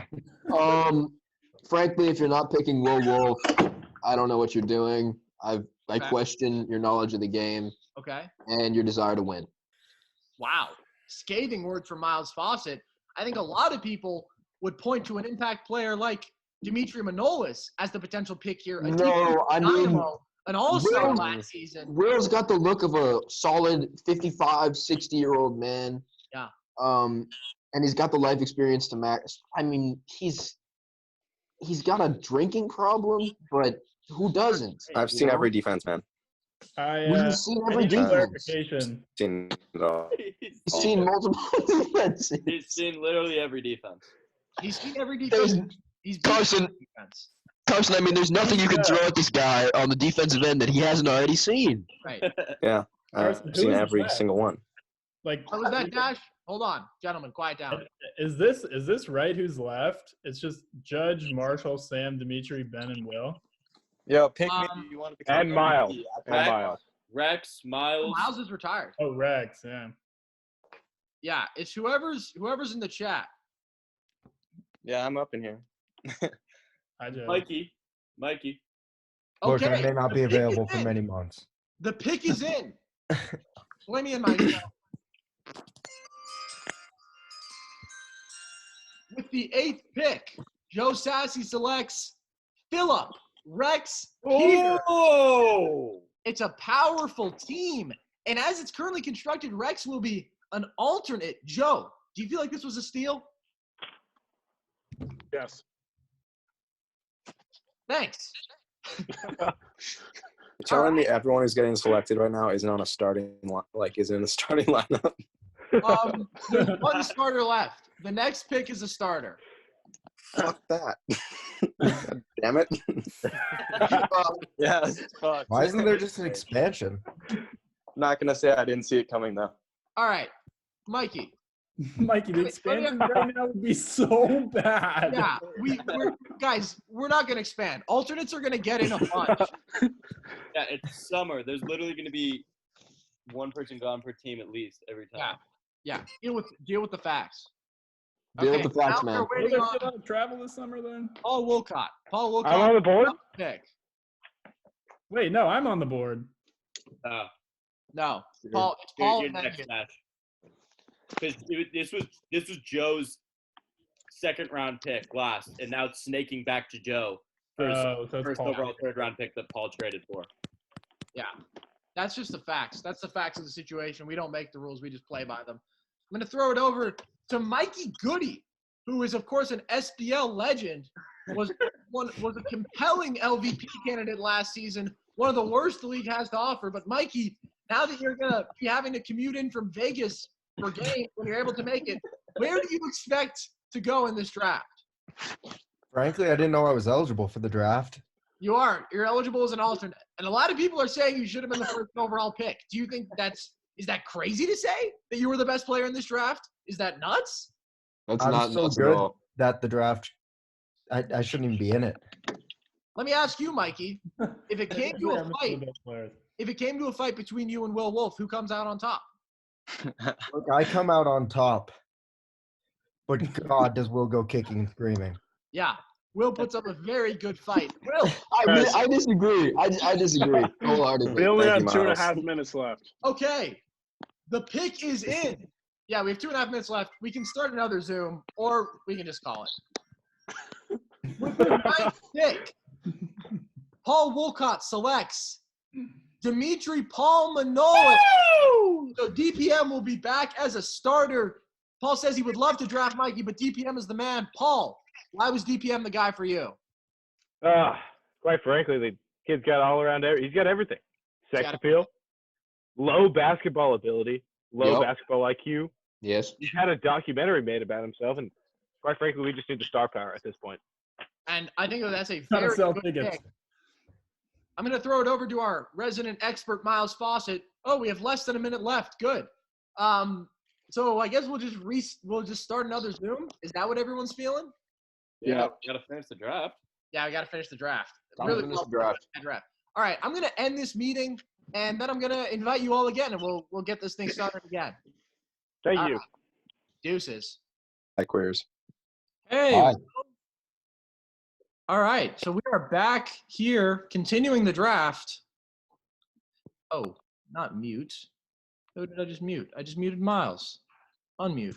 Frankly, if you're not picking Will Wolf, I don't know what you're doing. I Okay. question your knowledge of the game Okay. and your desire to win. Wow. Scathing words from Miles Fawcett. I think a lot of people would point to an impact player like Dimitri Manolis as the potential pick here. A No, I mean, dynamo, an all-star Will- last season. Will's got the look of a solid 55, 60-year-old man. Yeah. And he's got the life experience to match. I mean, he's got a drinking problem, but who doesn't? I've you seen know? every defense, man. We've seen I every need defense. clarification. Seen it all. We've seen multiple defenses. He's seen literally every defense. He's seen every There's defense. He's beat Carson. every defense. Carson. I mean, there's nothing you can throw at this guy on the defensive end that he hasn't already seen. Right. Yeah, Carson, I've who seen is every that? single one. Like, What was that, Dash? Hold on, gentlemen, quiet down. is this right? Who's left? It's just Judge, Marshall, Sam, Dimitri, Ben, and Will. Yo, pick me. Um, You want to become And Miles. MVP. And Rex, Miles. Rex, Miles. Miles is retired. Oh, Rex, yeah. Yeah, it's whoever's in the chat. Yeah, I'm up in here. I just Mikey. Look, I Okay, may not the be pick is available for in. many months. The pick is in. Play me in my email. With the 8th pick, Joe Sassy selects Phillip, Rex, Peter. Oh! It's a powerful team. And as it's currently constructed, Rex will be an alternate. Joe, do you feel like this was a steal? Yes. Thanks. You're telling me everyone who's getting selected right now isn't on a starting isn't in the starting lineup. There's one starter left. The next pick is a starter. Fuck that. God damn it. Yeah, fuck. Why isn't there just an expansion? Not gonna say I didn't see it coming though. All right, Mikey. Mikey, the expansion right now would be so bad. Yeah, we're not going to expand. Alternates are going to get in a bunch. Yeah, it's summer. There's literally going to be one person gone per team at least every time. Yeah. Deal with the facts. Deal with the facts, now man. we're Will waiting there on still travel this summer then? Paul Wilcott. I'm on the board. Pick. Wait, no, I'm on the board. No, Paul. It's Paul. You're and next Megan. match. Because this was Joe's second round pick last, and now it's snaking back to Joe for his So it's first Paul. overall third round pick that Paul traded for. Yeah, that's just the facts. That's the facts of the situation. We don't make the rules. We just play by them. I'm going to throw it over to Mikey Goody, who is, of course, an SBL legend, was a compelling LVP candidate last season, one of the worst the league has to offer. But, Mikey, now that you're going to be having to commute in from Vegas for games when you're able to make it, where do you expect to go in this draft? Frankly, I didn't know I was eligible for the draft. You aren't. You're eligible as an alternate. And a lot of people are saying you should have been the first overall pick. Do you think is that crazy to say that you were the best player in this draft? Is that nuts? That's I'm not so nuts at good all. that the draft, I shouldn't even be in it. Let me ask you, Mikey, if it came to a fight, between you and Will Wolf, who comes out on top? Look, I come out on top, but God, does Will go kicking and screaming. Yeah. Will puts up a very good fight. Will. I disagree. I disagree wholeheartedly. We only Thank have you, 2.5 Miles. minutes left. Okay. The pick is in. Yeah, we have 2.5 minutes left. We can start another Zoom, or we can just call it. With the 9th pick, Paul Wolcott selects Dimitri Paul Manolis. So DPM will be back as a starter. Paul says he would love to draft Mikey, but DPM is the man. Paul, why was DPM the guy for you? Quite frankly, the kid's got all around. He's got everything. Sex Got it. appeal, low basketball ability, low Yep. basketball IQ. Yes. He's had a documentary made about himself, and quite frankly, we just need the star power at this point. And I think that's a Trying to very sell good tickets. pick. I'm going to throw it over to our resident expert, Miles Fawcett. Oh, we have less than a minute left. Good. So I guess we'll just start another Zoom. Is that what everyone's feeling? Yeah. Gotta finish the draft. Yeah, we got to finish the draft. Time to finish the draft. All right, I'm going to end this meeting, and then I'm going to invite you all again, and we'll get this thing started again. Thank you. Deuces. Hi, queers. Hey. Hi. All right, so we are back here continuing the draft. Oh, not mute. Who did I just mute? I just muted Miles. Unmute.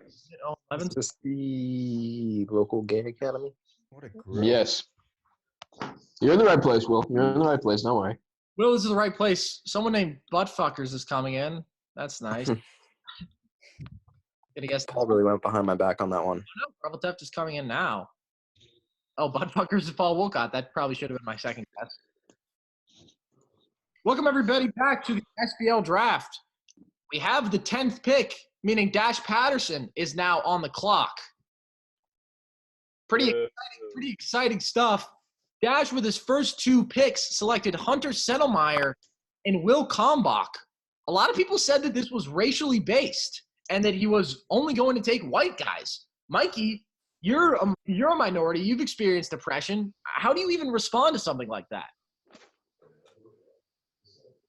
Is it 11? Is this the local game academy? What a great. Yes. You're in the right place, Will. You're in the right place. Don't worry. Will, this is the right place. Someone named Buttfuckers is coming in. That's nice. Gonna guess. Paul really went behind my back on that one. No, Rebel Theft is coming in now. Oh, Buttfuckers is Paul Wolcott. That probably should have been my second guess. Welcome, everybody, back to the SBL draft. We have the 10th pick, meaning Dash Patterson is now on the clock. Pretty exciting stuff. Dash, with his first 2 picks, selected Hunter Settlemeyer and Will Kalmbach. A lot of people said that this was racially based and that he was only going to take white guys. Mikey, you're a minority. You've experienced oppression. How do you even respond to something like that?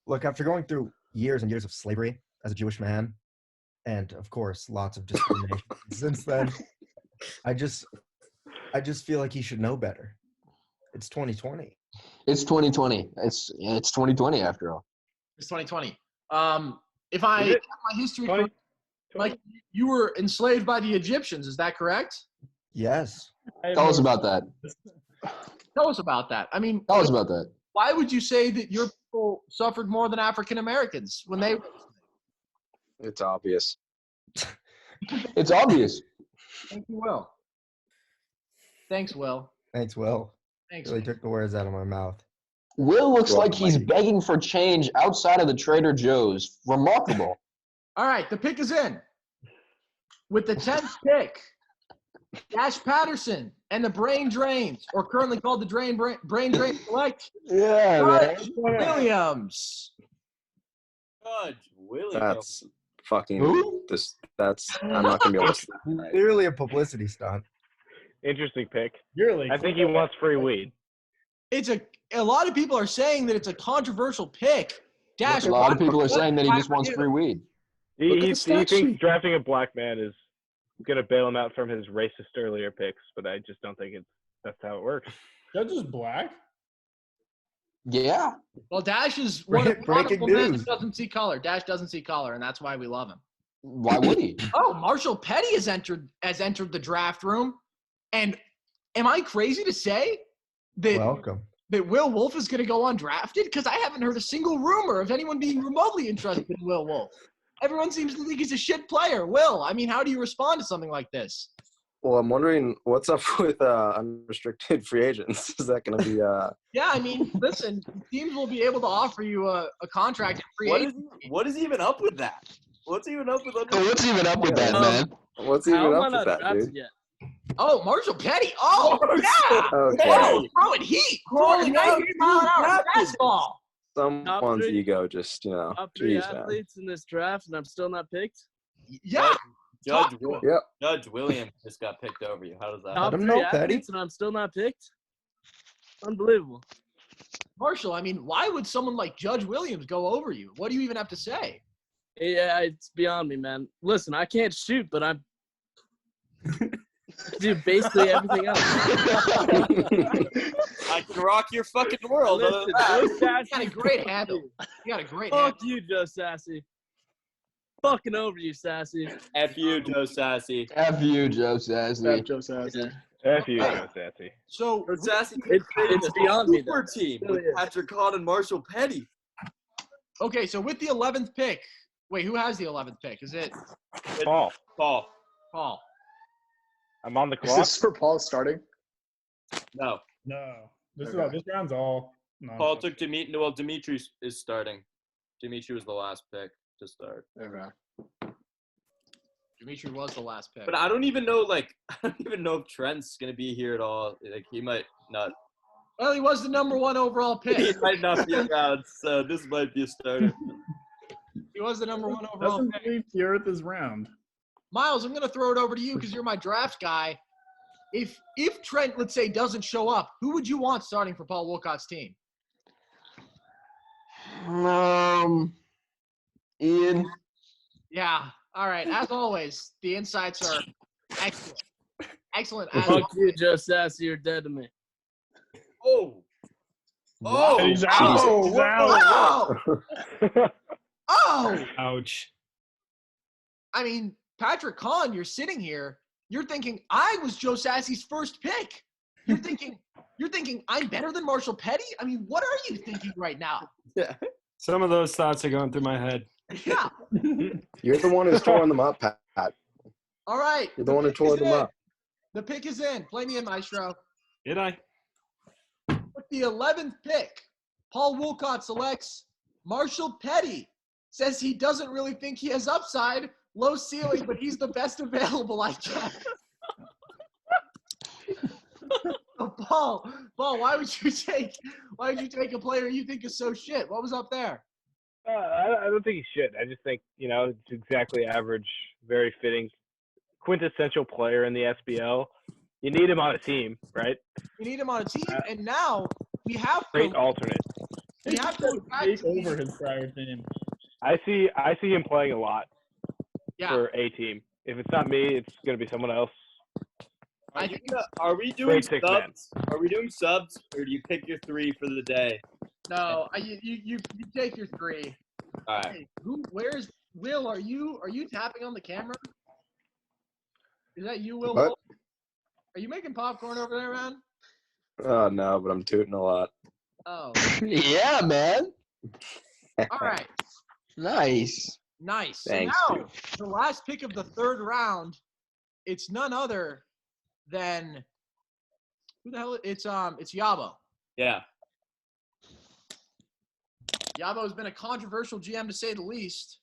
Look, after going through years and years of slavery as a Jewish man, and of course, lots of discrimination since then, I just feel like he should know better. It's 2020. It's 2020. It's 2020 after all. It's 2020. If I Is have it? my history 20? correct, Mike, you were enslaved by the Egyptians. Is that correct? Yes. Tell us about that. Tell us about that. I mean, Tell us about that. why would you say that your people suffered more than African Americans when they? It's obvious. It's obvious. Thank you, Will. Thanks, Will. Thanks, Will. Thanks. Really took the words out of my mouth. Will looks Well, like he's begging for change outside of the Trader Joe's. Remarkable. All right, the pick is in. With the 10th pick, Dash Patterson and the Brain Drains, or currently called the Brain Drain Select, Yeah, man. Judge Williams. Judge Williams. That's fucking Who? this. That's I'm not gonna be able to sleep tonight. Clearly a publicity stunt. Interesting pick. Really? I think he wants free weed. It's a lot of people are saying that it's a controversial pick. Dash, A lot of people are saying that he just wants free weed. Look at the He stat thinks sheet. drafting a black man is going to bail him out from his racist earlier picks, but I just don't think that's how it works. Judge is black? Yeah. Well, Dash is one of the Breaking wonderful men news. who doesn't see color. Dash doesn't see color, and that's why we love him. Why would he? Oh, Marshall Petty has entered the draft room, and am I crazy to say that Welcome. that Will Wolf is going to go undrafted? Because I haven't heard a single rumor of anyone being remotely interested in Will Wolf. Everyone seems to think he's a shit player. Will, I mean, how do you respond to something like this? Well, I'm wondering what's up with unrestricted free agents. Is that going to be? Yeah, I mean, listen, teams will be able to offer you a contract. What is even up with that? What's even up with What's even up with that, man? What's even up with that, dude? yet? Oh, Marshall Petty. Oh, yeah. Okay. Whoa, throwing heat. Throwing 98 mile an hour fastball. Someone's three- ego just, Top 3 geez, man. athletes in this draft, and I'm still not picked. Yeah. Judge, Talk to him. Yep. Judge Williams just got picked over you. How does that? Top him 3 know, Petty. athletes, and I'm still not picked. Unbelievable. Marshall, I mean, why would someone like Judge Williams go over you? What do you even have to say? Yeah, it's beyond me, man. Listen, I can't shoot, but I'm do basically everything else. I can rock your fucking world. other than that. Joe Sassy, You got a great handle. You got a great fuck handle. you, Joe Sassy. Fucking over you, Sassy. F you, Joe Sassy. F you, Joe Sassy. F Joe Sassy. F you, Joe Sassy. So, Joe Sassy. It's beyond me, Super though. team It really with is. Patrick Kahn and Marshall Petty. okay, so with the 11th pick, wait, who has the 11th pick? Is it Paul, Paul. Paul? I'm on the Is clock. this for Paul starting? No. No. Okay. This round's all. No. Paul took Dimitri. Well, Dimitri is starting. Dimitri was the last pick to start. Okay. Dimitri was the last pick. But I don't even know. I don't even know if Trent's gonna be here at all. Like he might not. Well, he was the number 1 overall He pick. might not be around. So this might be a starter. He was the number 1 overall Doesn't pick. believe you're at this round. Miles, I'm going to throw it over to you because you're my draft guy. If Trent, let's say, doesn't show up, who would you want starting for Paul Wolcott's team? Ian. Yeah. All right. As always, the insights are excellent. Excellent. As Fuck you, Joe Sassy. You're dead to me. Oh. Oh. He's wow. out. He's out. Oh! Oh! Ouch. I mean, Patrick Kahn, you're sitting here. You're thinking, I was Joe Sassy's first pick. You're thinking I'm better than Marshall Petty? I mean, what are you thinking right now? Some of those thoughts are going through my head. Yeah. You're the one who's tore them up, Pat. All right. You're the one who pick tore is them in. up. The pick is in. Play me in, Maestro. Did I? With the 11th pick, Paul Wolcott selects Marshall Petty. Says he doesn't really think he has upside, low ceiling, but he's the best available, I guess. Paul, why would you take a player you think is so shit? What was up there? I don't think he should. I just think, it's exactly average, very fitting, quintessential player in the SBL. You need him on a team, right? You need him on a team, and now we have Great alternate. We have to take over his prior team. I see him playing a lot for a team. If it's not me, it's going to be someone else. Are we doing subs? Are we doing subs, or do you pick your 3 for the day? No, you take your 3. All right. Hey, where's Will? Are you tapping on the camera? Is that you, Will? What? Are you making popcorn over there, man? Oh no, but I'm tooting a lot. Oh. Yeah, man. All right. Nice. Thanks, so now, the last pick of the 3rd round, it's none other than who the hell? It's Yabo. Yeah. Yabo has been a controversial GM to say the least,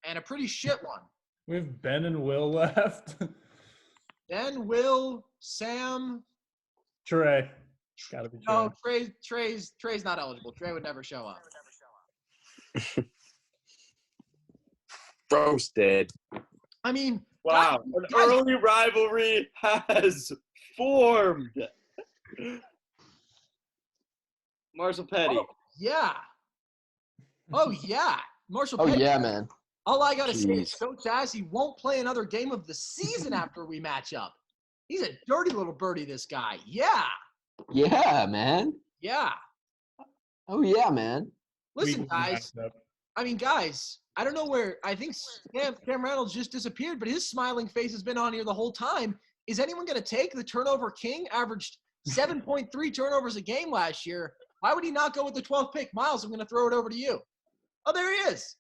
and a pretty shit one. We have Ben and Will left. Ben, Will, Sam, Trey. Gotta be Trey. No, Trey's not eligible. Trey would never show up. Roasted. I mean, wow, an early rivalry has formed. Marshall Petty. Oh, yeah. Marshall Oh, Petty. yeah, man. All I got to say is Coach Sassy won't play another game of the season after we match up. He's a dirty little birdie, this guy. Yeah. Yeah, man. Yeah. Oh, yeah, man. Listen, guys. Guys, I don't know where – I think Cam Reynolds just disappeared, but his smiling face has been on here the whole time. Is anyone going to take the turnover king? Averaged 7.3 turnovers a game last year. Why would he not go with the 12th pick? Miles, I'm going to throw it over to you. Oh, there he is.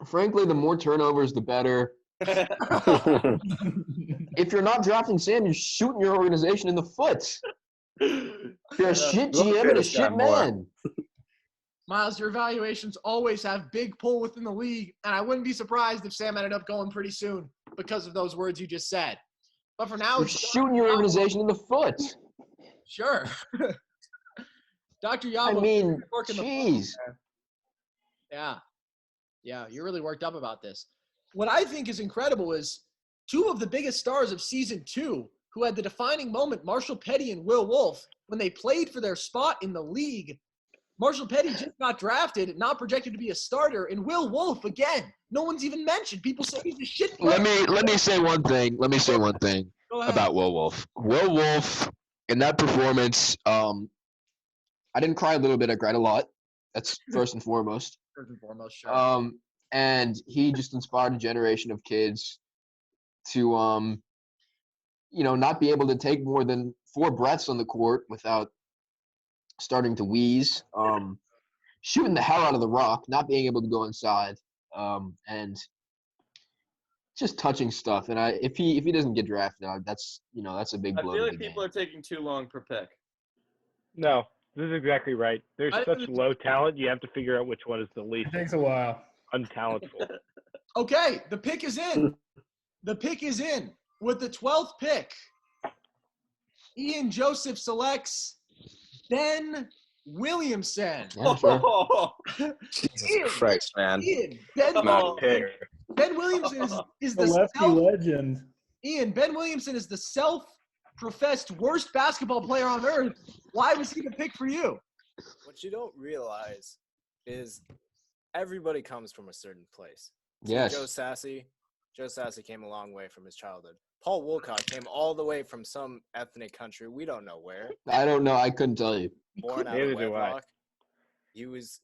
Frankly, the more turnovers, the better. If you're not drafting Sam, you're shooting your organization in the foot. You're a shit GM and a shit man. Miles, your evaluations always have big pull within the league, and I wouldn't be surprised if Sam ended up going pretty soon because of those words you just said. But for now, you're shooting your organization in the foot. Sure. Dr. Yabo. I mean, jeez. Yeah. Yeah, you're really worked up about this. What I think is incredible is 2 of the biggest stars of season 2 who had the defining moment, Marshall Petty and Will Wolf, when they played for their spot in the league. Marshall Petty just got drafted, not projected to be a starter, and Will Wolf, again, no one's even mentioned. People say he's a shit player. Let me say one thing. About Will Wolf. Will Wolf, in that performance, I didn't cry a little bit. I cried a lot. That's first and foremost. First and foremost, sure. And he just inspired a generation of kids to, not be able to take more than 4 breaths on the court without starting to wheeze, shooting the hell out of the rock, not being able to go inside, and just touching stuff. And if he doesn't get drafted, that's a big blow. I feel like people are taking too long per pick. No, this is exactly right. There's such low talent, you have to figure out which one is the least. It takes a while. Untalentful. Okay, the pick is in. The pick is in. With the 12th pick, Ian Joseph selects Ben Williamson. Jesus Christ, man. Ian, Ben Williamson is the lefty legend. Ian, Ben Williamson is the self-professed worst basketball player on earth. Why was he the pick for you? What you don't realize is everybody comes from a certain place. Yes. Joe Sassy came a long way from his childhood. Paul Wilcock came all the way from some ethnic country. We don't know where. I don't know. I couldn't tell you. Born out of wedlock. He was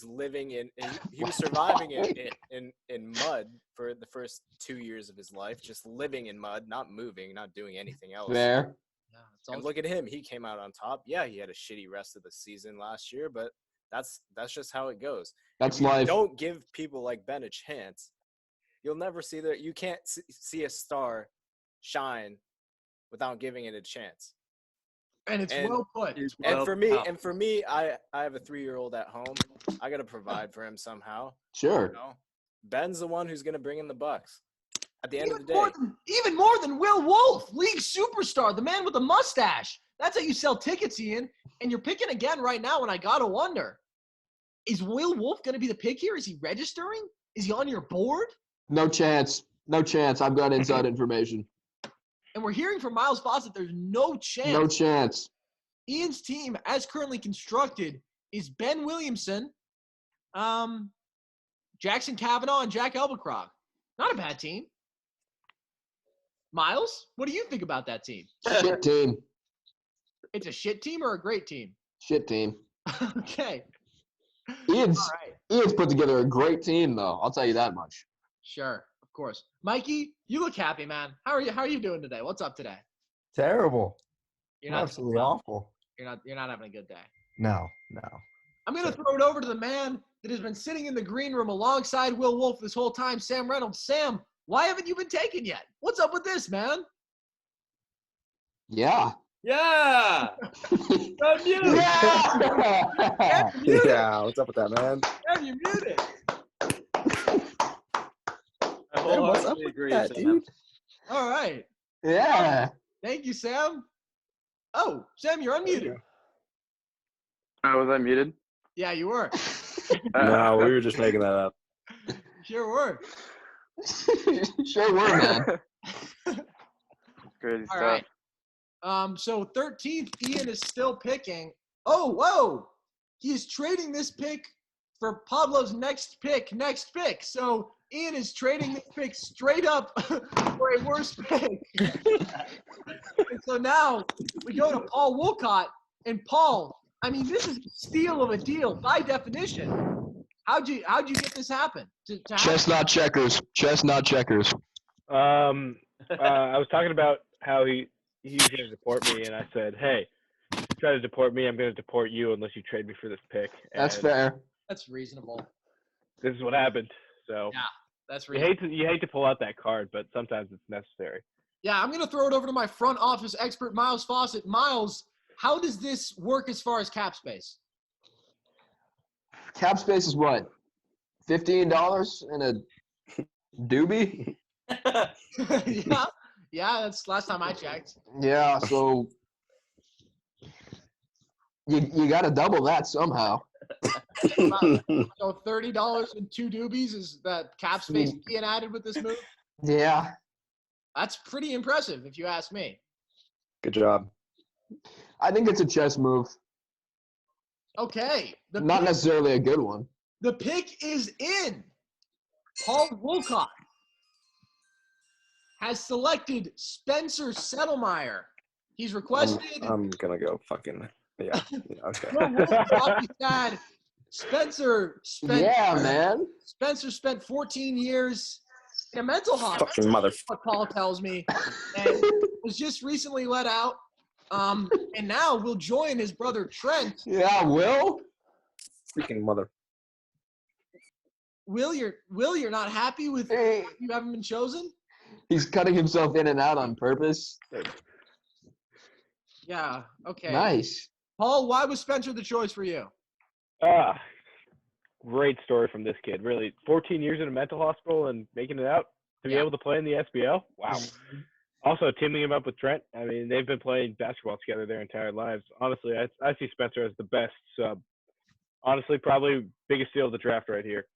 living he was surviving in mud for the first 2 years of his life, just living in mud, not moving, not doing anything else. Fair. Yeah, and look at him. He came out on top. Yeah, he had a shitty rest of the season last year, but that's just how it goes. That's life. Don't give people like Ben a chance. You'll never see that. You can't see a star shine without giving it a chance. And it's well put. And for me, I have a 3-year-old at home. I got to provide for him somehow. Sure. Ben's the one who's going to bring in the bucks. At the end of the day, Even more than Will Wolf, league superstar, the man with the mustache. That's how you sell tickets, Ian. And you're picking again right now, and I gotta wonder, is Will Wolf going to be the pick here? Is he registering? Is he on your board? No chance. No chance. I've got inside information. And we're hearing from Miles Fawcett there's no chance. No chance. Ian's team, as currently constructed, is Ben Williamson, Jackson Kavanaugh, and Jack Elbacroft. Not a bad team. Miles, what do you think about that team? Shit team. It's a shit team or a great team? Shit team. Okay. Ian's All right. Ian's put together a great team, though. I'll tell you that much. Sure, of course. Mikey, you look happy, man. How are you doing today? What's up today? Terrible. You're not Absolutely awful. You're not having a good day. No. I'm going to throw it over to the man that has been sitting in the green room alongside Will Wolf this whole time, Sam Reynolds. Sam, why haven't you been taken yet? What's up with this, man? Yeah. Yeah. Unmute. Yeah. Yeah, what's up with that, man? Sam, you're muted. Man, what's up with that, dude? All right. Yeah. Thank you, Sam. Oh, Sam, you're unmuted. Was I muted? Yeah, you were. No, we were just making that up. Sure were. Sure were, man. Crazy All stuff. right. So 13th, Ian is still picking. Oh, whoa. He is trading this pick for Pablo's next pick. So Ian is trading this pick straight up for a worse pick. And so now we go to Paul Wolcott. And Paul, I mean, this is a steal of a deal by definition. How'd you get this happen? Chestnut checkers. Chestnut checkers. I was talking about how he's going to deport me, and I said, hey, if you try to deport me, I'm going to deport you unless you trade me for this pick. That's And fair. That's reasonable. This is what happened. So Yeah, that's you reasonable. hate to pull out that card, but sometimes it's necessary. Yeah, I'm going to throw it over to my front office expert, Miles Fawcett. Miles, how does this work as far as cap space? Cap space is what? $15 in a doobie? Yeah, that's last time I checked. Yeah, so you got to double that somehow. So $30 and 2 doobies is that cap space being added with this move? Yeah. That's pretty impressive, if you ask me. Good job. I think it's a chess move. Okay. Not necessarily a good one. The pick is in. Paul Wolcott has selected Spencer Settlemeyer. He's requested. I'm gonna go fucking yeah. Okay. Sad. Spencer spent. Yeah, man. Spencer spent 14 years in a mental hospital. Fucking motherfucker. What Paul tells me, and was just recently let out. And now will join his brother Trent. Yeah, Will. Freaking mother. Will, you're not happy with Hey. you haven't been chosen? He's cutting himself in and out on purpose. Yeah. Okay. Nice. Paul, why was Spencer the choice for you? Great story from this kid. Really, 14 years in a mental hospital and making it out to be able to play in the SBL. Wow. Also, teaming him up with Trent. I mean, they've been playing basketball together their entire lives. Honestly, I see Spencer as the best sub. Honestly, probably biggest steal of the draft right here.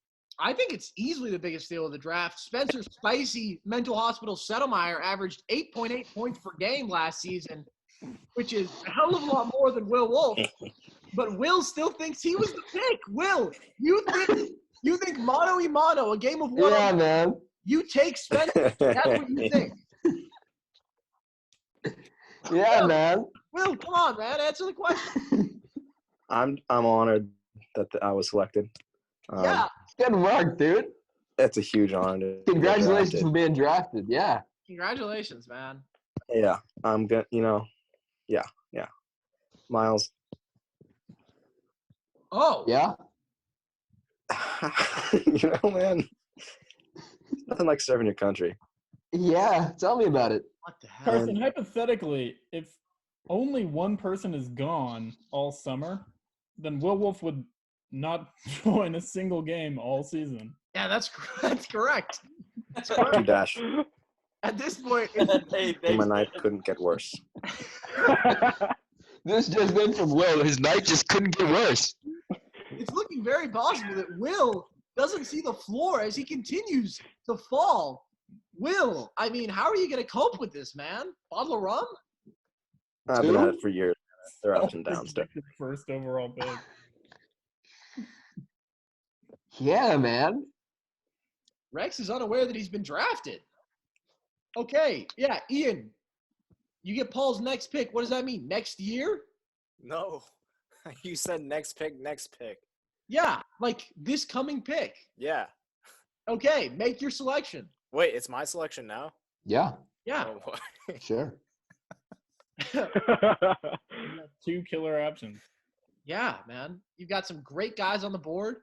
I think it's easily the biggest steal of the draft. Spencer Spicy Mental Hospital Settlemeyer averaged 8.8 points per game last season, which is a hell of a lot more than Will Wolf. But Will still thinks he was the pick. Will, you think mano y mano, a game of one? Yeah, man. You take Spencer. That's what you think. Yeah, Will, man. Will, come on, man. Answer the question. I'm honored that I was selected. Yeah. Good work, dude. That's a huge honor. To get Congratulations drafted. for being drafted. Yeah. Congratulations, man. Yeah, I'm gonna. Yeah. Miles. Oh. Yeah. Man. Nothing like serving your country. Yeah. Tell me about it. What the hell? Carson, hypothetically, if only one person is gone all summer, then Will Wolf would not join a single game all season. Yeah, that's correct. Fuck you, Dash. At this point, Hey, My night couldn't get worse. This just in from Will. His night just couldn't get worse. it's looking very possible that Will doesn't see the floor as he continues to fall. Will, I mean, how are you going to cope with this, man? Bottle of rum? I've been at it for years. They're ups and downs. First overall pick. Yeah, man. Rex is unaware that he's been drafted. Okay, yeah, Ian, you get Paul's next pick. What does that mean? Next year? No. You said next pick, next pick. Yeah, like this coming pick. Yeah. Okay, make your selection. Wait, it's my selection now? Yeah, Yeah. Oh, boy. sure. Two killer options. Yeah, man. You've got some great guys on the board.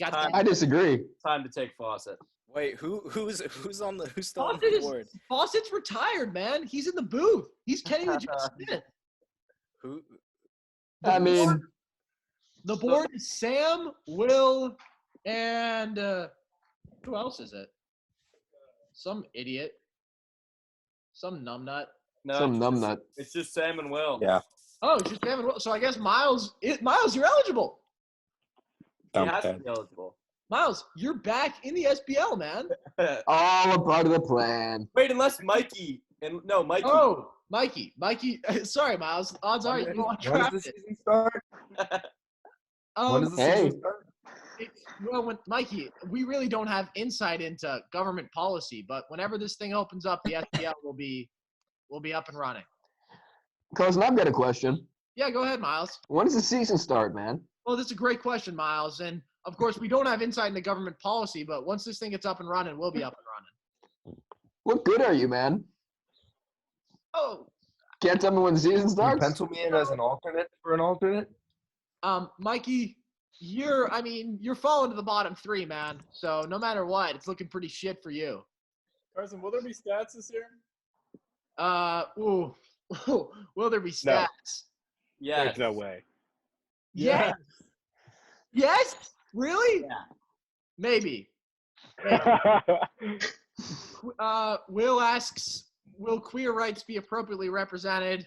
I disagree. Time to take Fawcett. Wait, who's still on Fawcett the board? Fawcett's retired, man. He's in the booth. He's Kenny the Jet Smith. Who? I mean, The board is Sam, Will, and who else is it? Some idiot. Some numbnut. No, some numbnut. It's just Sam and Will. Yeah. Oh, it's just Sam and Will. So I guess Miles, you're eligible. He Dumb has to head. be eligible. Miles, you're back in the SBL, man. All a part of the plan. Wait, unless Mikey Mikey. Oh, Mikey. Sorry, Miles. Odds are you don't want When does the drafted. season start? When does the Hey. season start? Well, with Mikey, we really don't have insight into government policy, but whenever this thing opens up, the SBL will be up and running. Cousin, I've got a question. Yeah, go ahead, Miles. When does the season start, man? Well, that's a great question, Miles. And of course, we don't have insight into government policy, but once this thing gets up and running, we'll be up and running. What good are you, man? Oh, Can't tell me when the season You starts? pencil me in as an alternate for an alternate? Mikey, you're falling to the bottom three, man. So no matter what, it's looking pretty shit for you. Carson, will there be stats this year? Will there be stats? Yeah. There's no way. Yes. Yes? Really? Yeah. Maybe. Will asks, will queer rights be appropriately represented?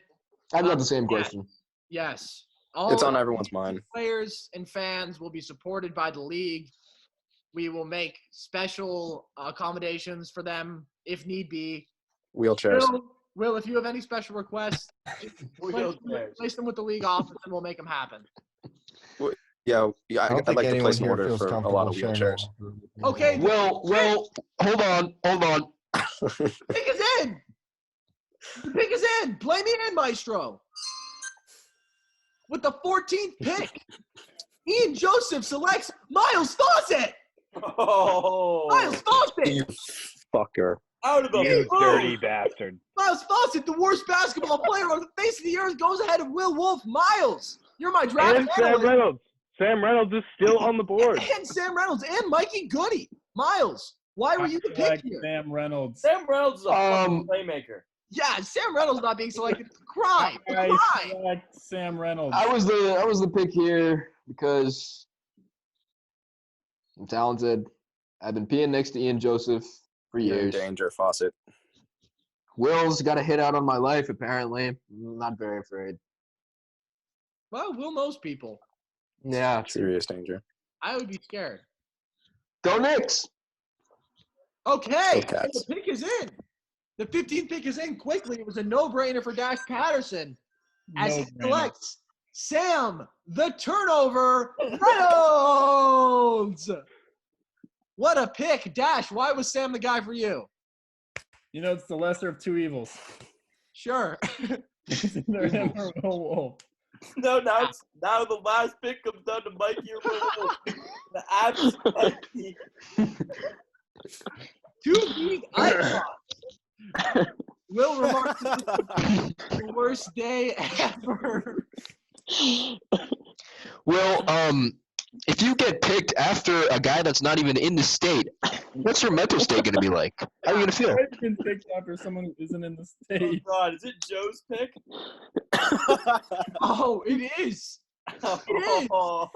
I've got the same question. Yes. It's on everyone's mind. Players and fans will be supported by the league. We will make special accommodations for them if need be. Wheelchairs. Will, if you have any special requests, place them with the league office and we'll make them happen. Yeah, I don't I'd think like to anyone place an here order feels for a comfortable lot of sharing wheelchairs. a Okay. Will, hold on. Pick is in. The pick is in. Play me in, Maestro. With the 14th pick, Ian Joseph selects Miles Fawcett. Oh. Miles Fawcett. You fucker. Out of the You booth. dirty bastard. Miles Fawcett, the worst basketball player on the face of the earth, goes ahead of Will Wolf. Miles, you're my draft And Sam analyst. Reynolds. Sam Reynolds is still on the board. And Sam Reynolds and Mikey Goody. Miles, why were you the pick Select here? Sam Reynolds. Sam Reynolds is a fucking playmaker. Yeah, Sam Reynolds not being selected. Crime. I Crime. select Sam Reynolds. I was the pick here because I'm talented. I've been peeing next to Ian Joseph for You're in years. danger, Fawcett. Will's got a hit out on my life, apparently. I'm not very afraid. Well, Will knows people. Yeah. Serious danger. I would be scared. Go Knicks! Okay, Go Cats. the pick is in. The 15th pick is in quickly. It was a no-brainer for Dash Patterson as he No-brainer. selects Sam the Turnover Reynolds. What a pick, Dash. Why was Sam the guy for you? You know, it's the lesser of two evils. Sure. It's either him or Will Wolf. No, now the last pick comes down to Mikey or Will Wolf. The abs Mikey. Two league icons. Will remarks the worst day ever. Will, if you get picked after a guy that's not even in the state, what's your mental state going to be like? How are you going to feel? I've been picked after someone who isn't in the Oh state. God, is it Joe's pick? Oh, it is. Oh.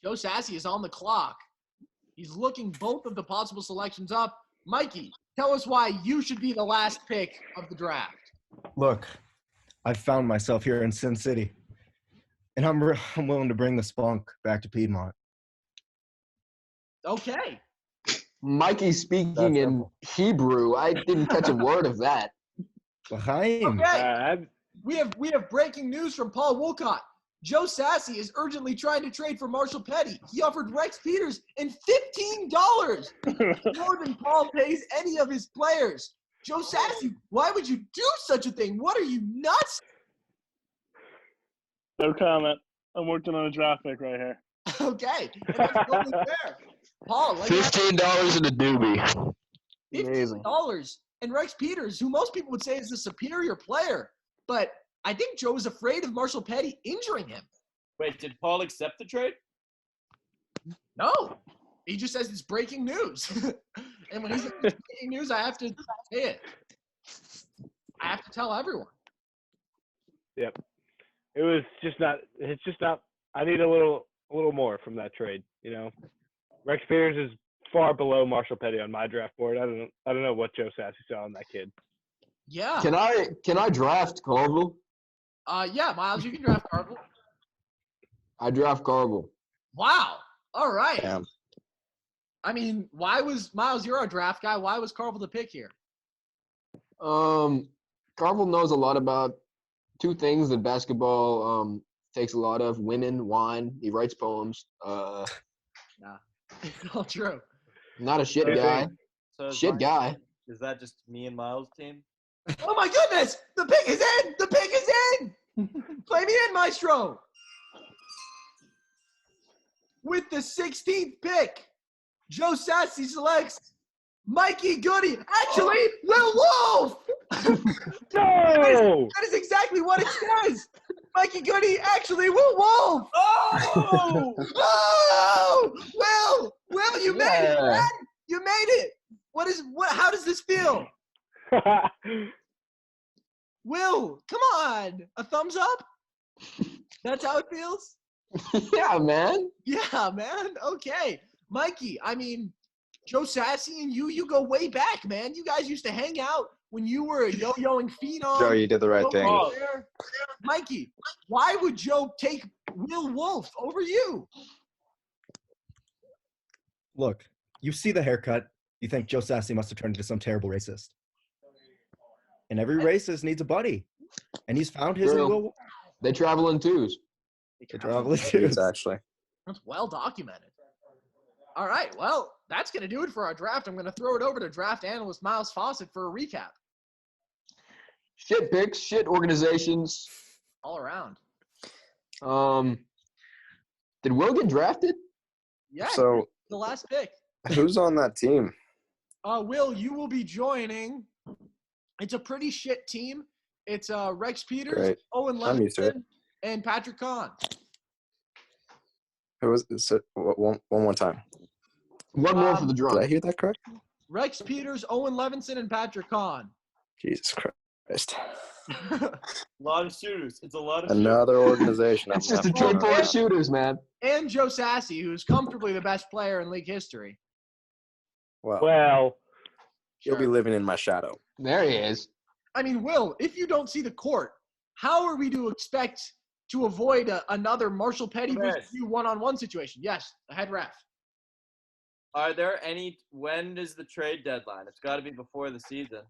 Joe Sassy is on the clock. He's looking both of the possible selections up. Mikey, tell us why you should be the last pick of the draft. Look, I've found myself here in Sin City, and I'm willing to bring the spunk back to Piedmont. Okay. Mikey speaking in Hebrew. I didn't catch a word of that. L'chaim. Okay. We have breaking news from Paul Wolcott. Joe Sassy is urgently trying to trade for Marshall Petty. He offered Rex Peters and $15 more than Paul pays any of his players. Joe Sassy, why would you do such a thing? What are you, nuts? No comment. I'm working on a draft pick right here. Okay. And that's totally fair. Paul, $15 in a doobie. Amazing. $15. And Rex Peters, who most people would say is the superior player. But I think Joe was afraid of Marshall Petty injuring him. Wait, did Paul accept the trade? No. He just says it's breaking news. And when he says it's breaking news, I have to say it. I have to tell everyone. Yep. It's just not I need a little more from that trade, you know. Rex Peters is far below Marshall Petty on my draft board. I don't know what Joe Sassy saw in that kid. Yeah. Can I draft Carville? Yeah, Miles, you can draft Carville. I draft Carville. Wow. All right. Damn. I mean, why was Miles? You're our draft guy. Why was Carville the pick here? Carville knows a lot about two things that basketball takes a lot of: women, wine. He writes poems. Nah, it's all true. Not a shit guy. So Shit guy. Is that just me and Miles' team? Oh my goodness! The pick is in! The pick is in! Play me in, Maestro! With the 16th pick, Joe Sassy selects Mikey Goody. Actually, Will Wolf! No! That is exactly what it says! Mikey Goody, actually, Will Wolf! Oh! Oh! Will, you made it, man! You made it! How does this feel? Will, come on! A thumbs up? That's how it feels? Yeah, man. Yeah, man. Okay. Mikey, I mean, Joe Sassy and you go way back, man. You guys used to hang out when you were a yo-yoing phenom. Joe, you did the right thing. Mikey, why would Joe take Will Wolf over you? Look, you see the haircut. You think Joe Sassy must have turned into some terrible racist. And every racist needs a buddy. And he's found his in Will Wolf. They travel in twos. They travel in twos. Actually. That's well documented. All right, well, that's going to do it for our draft. I'm going to throw it over to draft analyst Miles Fawcett for a recap. Shit picks, shit organizations. All around. Did Will get drafted? Yeah, So the last pick. who's on that team? Will, you will be joining. It's a pretty shit team. It's Rex Peters, Great. Owen I'm used to it. Levinson, and Patrick Kahn. Who was it? One more time. One more for the draw. Did I hear that correct? Rex Peters, Owen Levinson, and Patrick Kahn. Jesus Christ. A lot of shooters. It's a lot of Another organization. It's just a trade full of shooters, man. And Joe Sassy, who's comfortably the best player in league history. Well, you'll be living in my shadow. There he is. I mean, Will, if you don't see the court, how are we to expect to avoid another Marshall Petty versus you one-on-one situation? Yes, the head ref. Are there when is the trade deadline? It's got to be before the season.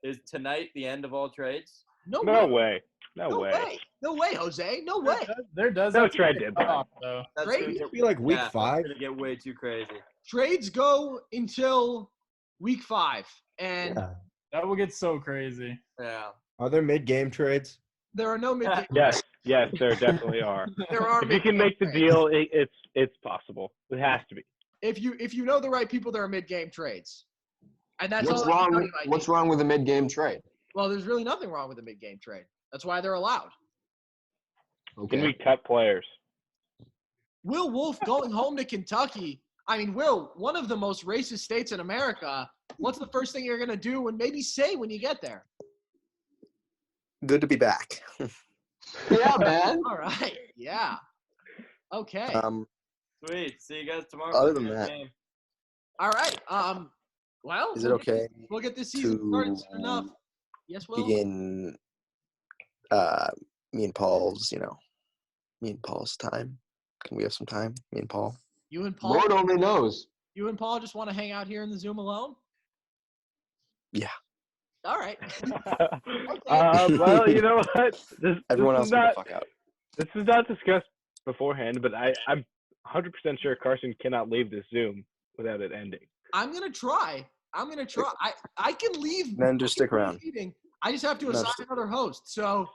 Is tonight the end of all trades? No way. No way. No way, Jose. No way. There does No have to be trade a deadline. cutoff, though. That's Trade- gonna It'd be like week 5. It's going to get way too crazy. Trades go until week 5. And Yeah. That will get so crazy. Yeah. Are there mid-game trades? there are no mid-game. Yes, there definitely are. There are If you can mid-game make the trades. deal, it's possible. It has to be. If you know the right people, there are mid-game trades. And that's What's all I can wrong? tell you, Mikey. What's wrong with a mid-game trade? Well, there's really nothing wrong with a mid-game trade. That's why they're allowed. Okay. Can we cut players? Will Wolf going home to Kentucky. I mean, Will, one of the most racist states in America. What's the first thing you're going to do and maybe say when you get there? Good to be back. Yeah, man. All right. Yeah. Okay. Sweet. See you guys tomorrow. Other for than the that- game. All right. Well, Is it we'll get- okay We'll get this season started soon to enough. Yes, Will. begin me and Paul's time? Can we have some time? Me and Paul? You and Paul. Lord only knows. You and Paul just want to hang out here in the Zoom alone? Yeah. All right. Well, you know what? Everyone else is get not, the fuck out. This is not discussed beforehand, but I'm 100% sure Carson cannot leave this Zoom without it ending. I'm gonna try. I can leave. Then just stick around. Meeting. I just have to No, assign stick- another host. So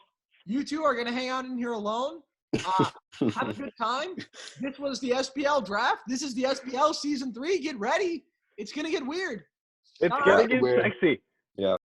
you two are gonna hang out in here alone. Have a good time. This was the SBL draft. This is the SBL season 3. Get ready. It's gonna get weird. It's All gonna right. get Weird. sexy.